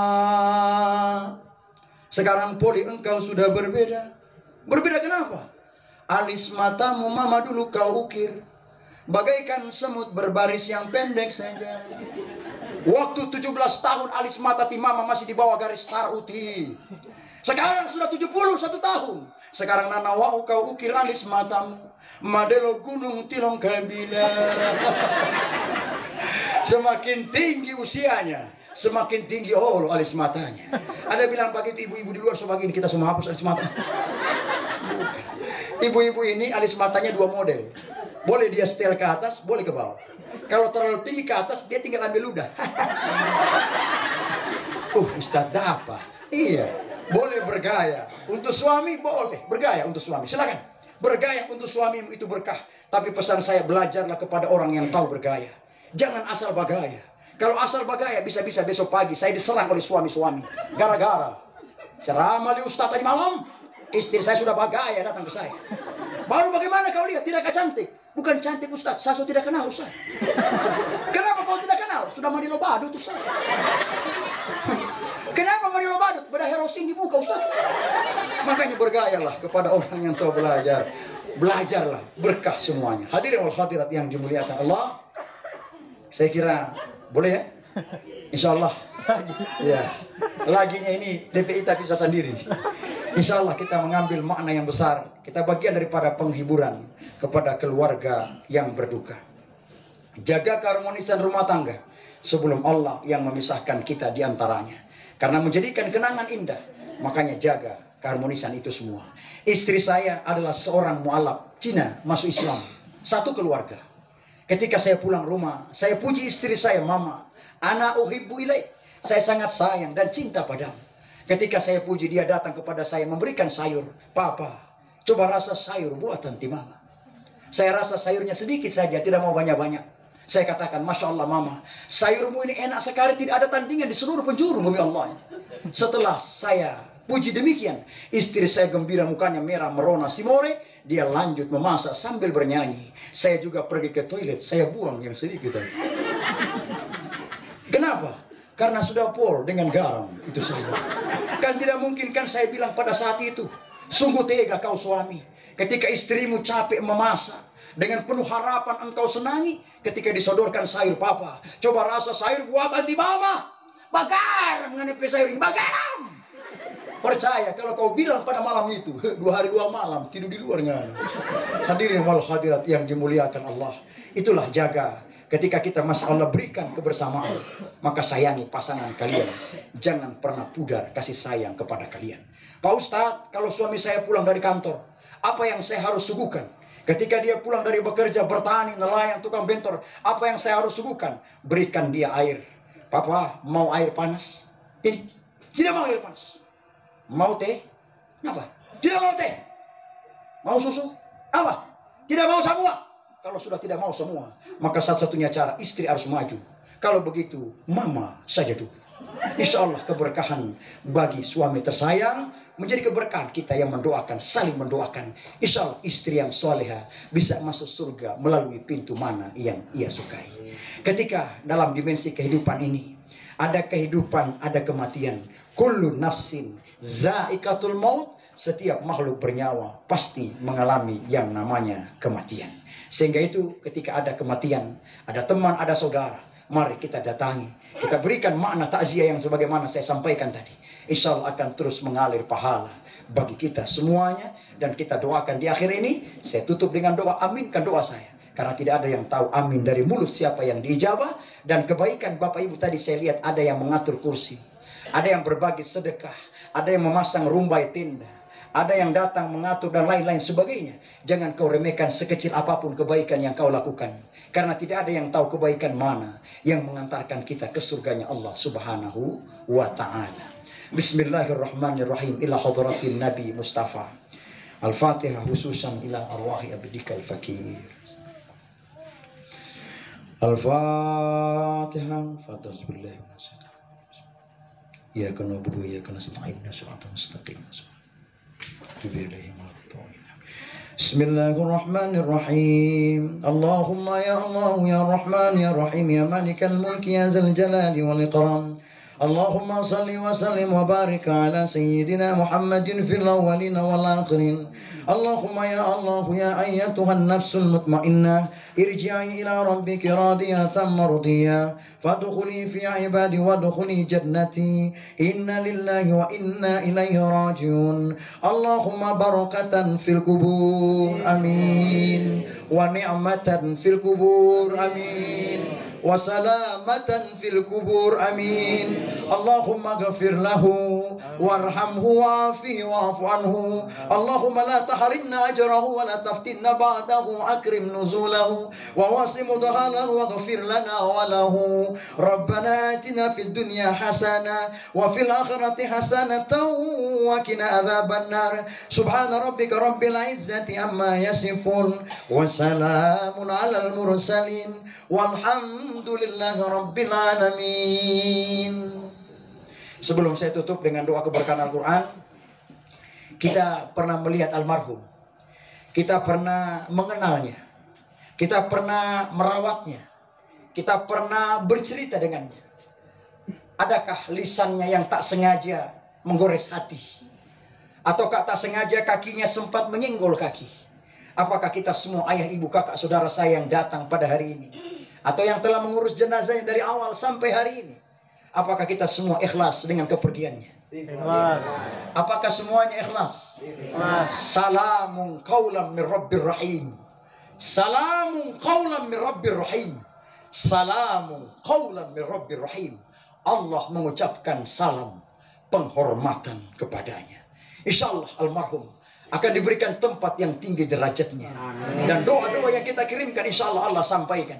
sekarang poli engkau sudah berbeda. Berbeda kenapa? Alis matamu mama dulu kau ukir bagaikan semut berbaris yang pendek saja. Waktu 17 tahun alis mata ti mama masih di bawah garis star uti. Sekarang sudah 71 tahun. Sekarang nanawau kau ukir alis matamu madelo gunung tilong kabila. Semakin tinggi usianya, semakin tinggi alis matanya. Ada bilang begitu ibu-ibu di luar sebagainya kita semua hapus alis mata. Ibu-ibu ini alis matanya dua model. Boleh dia setel ke atas, boleh ke bawah. Kalau terlalu tinggi ke atas, dia tinggal ambil ludah. Ustaz apa? Iya, boleh bergaya. Untuk suami boleh bergaya untuk suami. Silakan. Bergaya untuk suamimu itu berkah. Tapi pesan saya, belajarlah kepada orang yang tahu bergaya. Jangan asal bergaya. Kalau asal bergaya, bisa-bisa besok pagi saya diserang oleh suami-suami. Gara-gara ceramah di Ustaz tadi malam, istri saya sudah bergaya datang ke saya. Baru bagaimana kau lihat? Tidak cantik. Bukan cantik Ustaz, saya tidak kenal Ustaz. Kenapa kau tidak kenal? Sudah mandi lo badut Ustaz. Kenapa mandi lo badut? Beda herosin di muka Ustaz. Makanya bergayalah kepada orang yang tahu belajar. Belajarlah, berkah semuanya. Hadirin wal hadirat yang dimuliakan Allah. Saya kira boleh ya? Insya Allah. Ya. Laginya ini DPI tak bisa sendiri. Insya Allah kita mengambil makna yang besar. Kita bagian daripada penghiburan kepada keluarga yang berduka. Jaga keharmonisan rumah tangga sebelum Allah yang memisahkan kita di antaranya. Karena menjadikan kenangan indah, makanya jaga keharmonisan itu semua. Istri saya adalah seorang mualaf Cina masuk Islam. Satu keluarga. Ketika saya pulang rumah, saya puji istri saya, Mama, ana uhibbu ilaik. Saya sangat sayang dan cinta padamu. Ketika saya puji, dia datang kepada saya memberikan sayur. Papa, coba rasa sayur buatan ti Mama. Saya rasa sayurnya sedikit saja, tidak mau banyak-banyak. Saya katakan, Masya Allah Mama, sayurmu ini enak sekali, tidak ada tandingan di seluruh penjuru bumi Allah. Setelah saya puji demikian, istri saya gembira, mukanya merah merona simore. Dia lanjut memasak sambil bernyanyi. Saya juga pergi ke toilet, saya buang yang sedikit tadi. Kenapa? Karena sudah pol dengan garam, itu saja. Kan tidak mungkin kan saya bilang pada saat itu, sungguh tega kau suami. Ketika istrimu capek memasak, dengan penuh harapan engkau senangi, ketika disodorkan sayur, Papa, coba rasa sayur buatan di Mama. Bagaram mengenai sayur ini, bagaram. Percaya kalau kau bilang pada malam itu, 2 hari 2 malam tidur di luar nggak. Hadirin wal hadirat yang dimuliakan Allah, itulah jaga. Ketika kita Masya Allah berikan kebersamaan, maka sayangi pasangan kalian. Jangan pernah pudar kasih sayang kepada kalian. Pak Ustadz, kalau suami saya pulang dari kantor, apa yang saya harus suguhkan? Ketika dia pulang dari bekerja, bertani, nelayan, tukang bentor, apa yang saya harus suguhkan? Berikan dia air. Papa, mau air panas? Ini, tidak mau air panas. Mau teh? Kenapa? Tidak mau teh. Mau susu? Apa? Tidak mau semua. Kalau sudah tidak mau semua, maka satu-satunya cara istri harus maju. Kalau begitu, Mama saja dulu. Insya Allah keberkahan bagi suami tersayang menjadi keberkahan kita yang mendoakan, saling mendoakan. Insya Allah istri yang soleha bisa masuk surga melalui pintu mana yang ia sukai. Ketika dalam dimensi kehidupan ini ada kehidupan, ada kematian. Kullu nafsin zaikatul maut. Setiap makhluk bernyawa pasti mengalami yang namanya kematian. Sehingga itu ketika ada kematian, ada teman, ada saudara, mari kita datangi. Kita berikan makna takziah yang sebagaimana saya sampaikan tadi. Insya Allah akan terus mengalir pahala bagi kita semuanya. Dan kita doakan di akhir ini, saya tutup dengan doa, aminkan doa saya. Karena tidak ada yang tahu amin dari mulut siapa yang diijabah. Dan kebaikan Bapak Ibu tadi saya lihat ada yang mengatur kursi. Ada yang berbagi sedekah. Ada yang memasang rumbai tenda. Ada yang datang mengatur dan lain-lain sebagainya. Jangan kau remehkan sekecil apapun kebaikan yang kau lakukan. Karena tidak ada yang tahu kebaikan mana yang mengantarkan kita ke surganya Allah Subhanahu wa ta'ala. Bismillahirrahmanirrahim. Ila hadratin Nabi Mustafa. Al-Fatihah khususan ila arwahi abdika al-fakir. Al-Fatihah. Fatihah billahi minasyaitonir rajim. Ya kana budu ya kana nasta'in siratal mustaqim. Bismillahirrahmanirrahim. Allahumma ya Allah ya Rahman ya Rahim ya Malikal Mulk ya Zal Jalali wal Ikram. Allahumma salli wa sallim wa barik ala sayyidina Muhammadin fil awwalin wal akhirin. Allahumma ya Allah ya ayyatuhan nafsul mutmainnah irji'i ila rabbiki radiyatan mardiyah fadkhuli fi ibadi wadkhuli jannati inna lillahi wa inna ilaihi rajiun. Allahumma barakatan fil kubur amin wa ni'matan fil kubur amin wa salamatan fil kubur amin. Allahumma ghafir lahu warhamhu wa'afihi wa'fu anhu. Allahumma la tahrimna ajrahu wa la taftinna ba'dahu. Akrim nuzulahu wa wasi mudhalahu wa ghafir lana wa lahu. Rabbana atina fid dunya hasanah wa fil akhirati hasanatan wa qina adzaban nar. Subhana rabbika rabbil izzati amma yasifun wa salamun alal mursalin walhamdulillahi rabbil alamin. Sebelum saya tutup dengan doa keberkahan Al-Quran, kita pernah melihat almarhum, kita pernah mengenalnya, kita pernah merawatnya, kita pernah bercerita dengannya. Adakah lisannya yang tak sengaja menggores hati? Ataukah tak sengaja kakinya sempat menyenggol kaki? Apakah kita semua ayah, ibu, kakak, saudara saya yang datang pada hari ini, atau yang telah mengurus jenazahnya dari awal sampai hari ini, apakah kita semua ikhlas dengan kepergiannya? Ikhlas. Apakah semuanya ikhlas? Ikhlas. Salamun qaulan min rabbir rahim. Salamun qaulan min rabbir rahim. Salamun qaulan min rabbir rahim. Allah mengucapkan salam penghormatan kepadanya. Insyaallah almarhum akan diberikan tempat yang tinggi derajatnya. Dan doa-doa yang kita kirimkan insyaallah Allah sampaikan.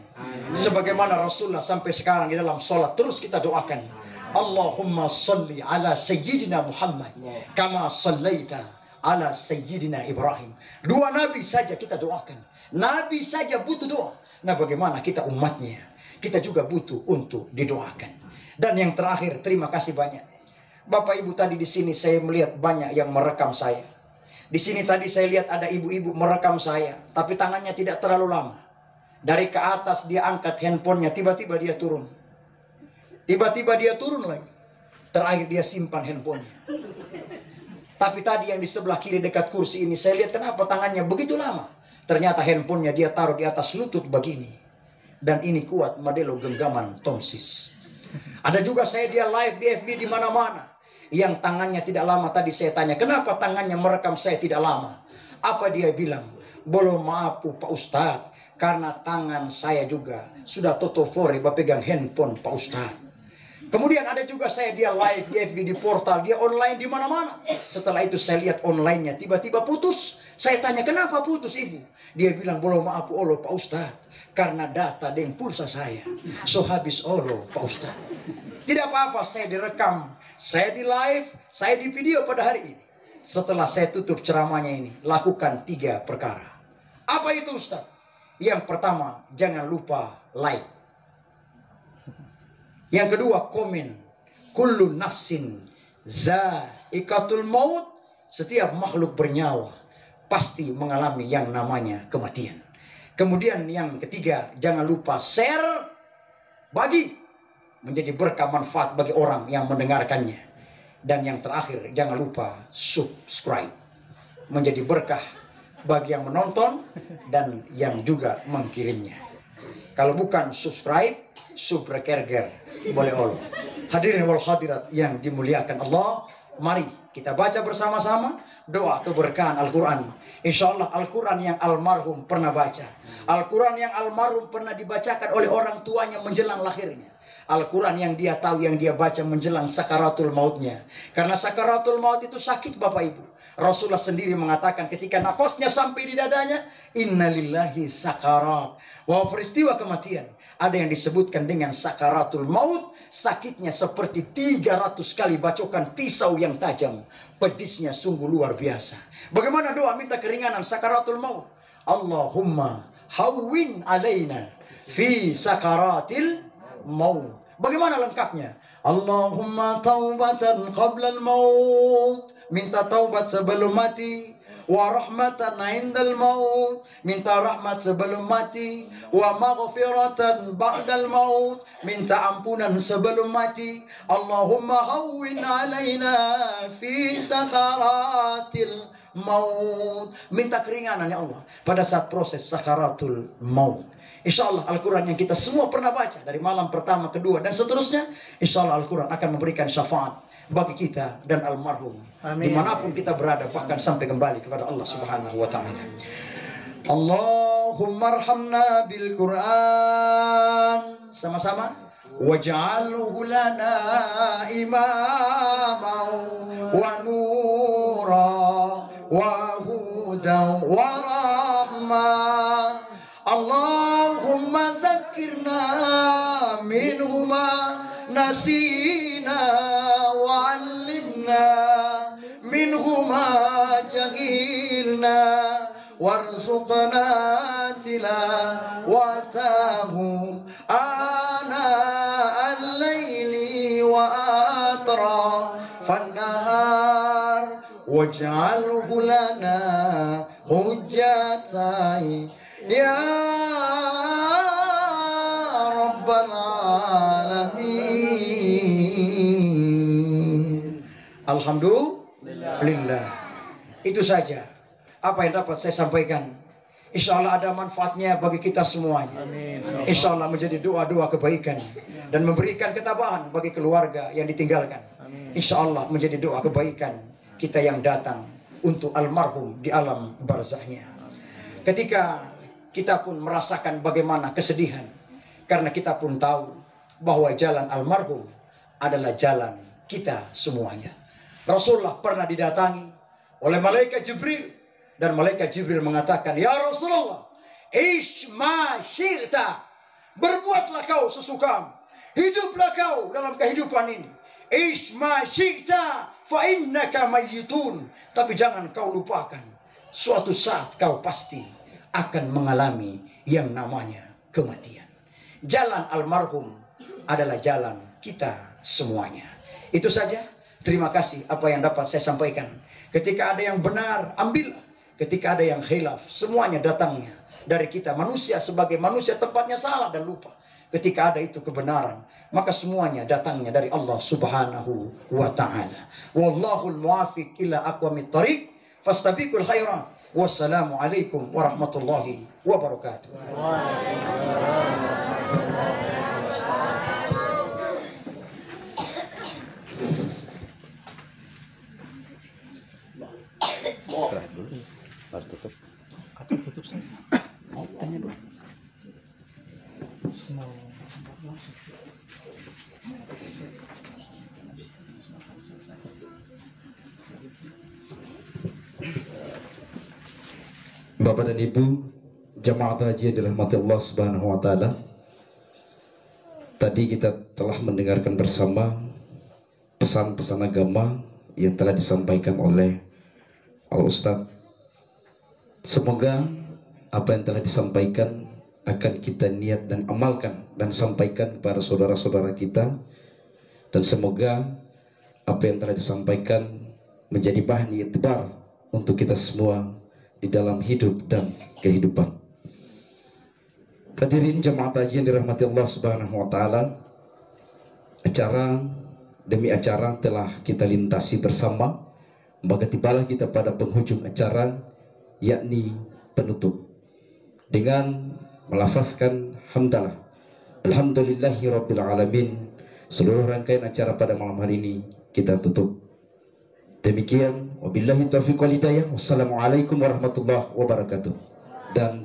Sebagaimana Rasulullah sampai sekarang di dalam sholat terus kita doakan. Allahumma salli ala Sayyidina Muhammad kama sallaita ala Sayyidina Ibrahim. Dua nabi saja kita doakan. Nabi saja butuh doa. Nah bagaimana kita umatnya? Kita juga butuh untuk didoakan. Dan yang terakhir, terima kasih banyak. Bapak Ibu tadi di sini saya melihat banyak yang merekam saya. Di sini tadi saya lihat ada ibu-ibu merekam saya, tapi tangannya tidak terlalu lama. Dari ke atas dia angkat handphonenya, tiba-tiba dia turun. Tiba-tiba dia turun lagi. Terakhir dia simpan handphonenya. Tapi tadi yang di sebelah kiri dekat kursi ini, saya lihat kenapa tangannya begitu lama. Ternyata handphonenya dia taruh di atas lutut begini. Dan ini kuat modelo genggaman tonsils. Ada juga saya dia live di FB di mana-mana. Yang tangannya tidak lama tadi saya tanya, kenapa tangannya merekam saya tidak lama? Apa dia bilang? Belum maaf Pak Ustadz, karena tangan saya juga sudah totofore pegang handphone Pak Ustadz. Kemudian ada juga saya dia live di FB di portal, dia online di mana-mana. Setelah itu saya lihat online-nya tiba-tiba putus. Saya tanya, kenapa putus ibu? Dia bilang, belum maaf Allah Pak Ustadz, karena data dengan pulsa saya so habis Allah Pak Ustadz. Tidak apa-apa, saya direkam, saya di live, saya di video pada hari ini. Setelah saya tutup ceramahnya ini, lakukan 3 perkara. Apa itu Ustadz? Yang pertama, jangan lupa like. Yang kedua, komen. Kullu nafsin za'iqatul maut. Setiap makhluk bernyawa pasti mengalami yang namanya kematian. Kemudian yang ketiga, jangan lupa share, bagi, menjadi berkah manfaat bagi orang yang mendengarkannya. Dan yang terakhir, jangan lupa subscribe, menjadi berkah bagi yang menonton dan yang juga mengirimnya. Kalau bukan subscribe, subrekerger, boleh Allah. Hadirin wal hadirat yang dimuliakan Allah, mari kita baca bersama-sama doa keberkahan Al-Quran. Insya Allah Al-Quran yang almarhum pernah baca, Al-Quran yang almarhum pernah dibacakan oleh orang tuanya menjelang lahirnya, Al-Quran yang dia tahu, yang dia baca menjelang sakaratul mautnya. Karena sakaratul maut itu sakit Bapak Ibu. Rasulullah sendiri mengatakan ketika nafasnya sampai di dadanya, innalillahi sakarat. Bahwa peristiwa kematian ada yang disebutkan dengan sakaratul maut. Sakitnya seperti 300 kali bacokan pisau yang tajam. Pedisnya sungguh luar biasa. Bagaimana doa minta keringanan sakaratul maut? Allahumma hawwin alaina fi sakaratil maut. Bagaimana lengkapnya? Allahumma taubatan qabla al-maut. Minta taubat sebelum mati. Wa rahmatan indal maut. Minta rahmat sebelum mati. Wa maghfiratan ba'dal maut. Minta ampunan sebelum mati. Allahumma hawwin alaina fi sakaratil maut. Minta keringanan ya Allah pada saat proses sakaratul maut. Insya Allah Al-Quran yang kita semua pernah baca dari malam pertama, kedua, dan seterusnya, insya Allah Al-Quran akan memberikan syafaat bagi kita dan almarhum. Amin. Dimanapun kita berada, bahkan sampai kembali kepada Allah Subhanahu wa Ta'ala. Allahumma arhamna bil Quran. Sama-sama. Waj'alhu lana imaman wa nura wa hudan wa rahmah. Allahumma zakirna minhuma nasina wa allimna minhuma jahilna warzuqna tilawatahu ana al-layli wa atrafan nahar waj'alhu lana hujjatai ya Rabbal Alamin. Alhamdulillah. Itu saja apa yang dapat saya sampaikan. Insya Allah ada manfaatnya bagi kita semuanya. Insya Allah menjadi doa-doa kebaikan dan memberikan ketabahan bagi keluarga yang ditinggalkan. Insya Allah menjadi doa kebaikan kita yang datang untuk almarhum di alam barzahnya. Ketika kita pun merasakan bagaimana kesedihan, karena kita pun tahu bahwa jalan almarhum adalah jalan kita semuanya. Rasulullah pernah didatangi oleh malaikat Jibril, dan malaikat Jibril mengatakan, "Ya Rasulullah, ish ma syi'ta, berbuatlah kau sesukamu, hiduplah kau dalam kehidupan ini. Ish ma syi'ta fa innaka mayyitun, tapi jangan kau lupakan, suatu saat kau pasti akan mengalami yang namanya kematian." Jalan almarhum adalah jalan kita semuanya. Itu saja. Terima kasih apa yang dapat saya sampaikan. Ketika ada yang benar, ambillah. Ketika ada yang khilaf, semuanya datangnya dari kita. Manusia sebagai manusia tempatnya salah dan lupa. Ketika ada itu kebenaran, maka semuanya datangnya dari Allah Subhanahu wa ta'ala. Wallahul muwafiq ila aqwamit thariq, fastabiqul khairat. Wassalamualaikum warahmatullahi wabarakatuh. Bapak dan Ibu jemaah haji yang dirahmati Allah Subhanahu wa taala. Tadi kita telah mendengarkan bersama pesan-pesan agama yang telah disampaikan oleh Al-Ustadz. Semoga apa yang telah disampaikan akan kita niat dan amalkan dan sampaikan kepada saudara-saudara kita, dan semoga apa yang telah disampaikan menjadi bahan i'tibar untuk kita semua di dalam hidup dan kehidupan. Hadirin jemaah haji yang dirahmati Allah Subhanahu wa taala, acara demi acara telah kita lintasi bersama, maka tibalah kita pada penghujung acara, yakni penutup, dengan melafazkan hamdalah alhamdulillahi rabbil alamin. Seluruh rangkaian acara pada malam hari ini kita tutup. Demikian, wabillahi taufiq wal hidayah. Wassalamualaikum warahmatullahi wabarakatuh. Dan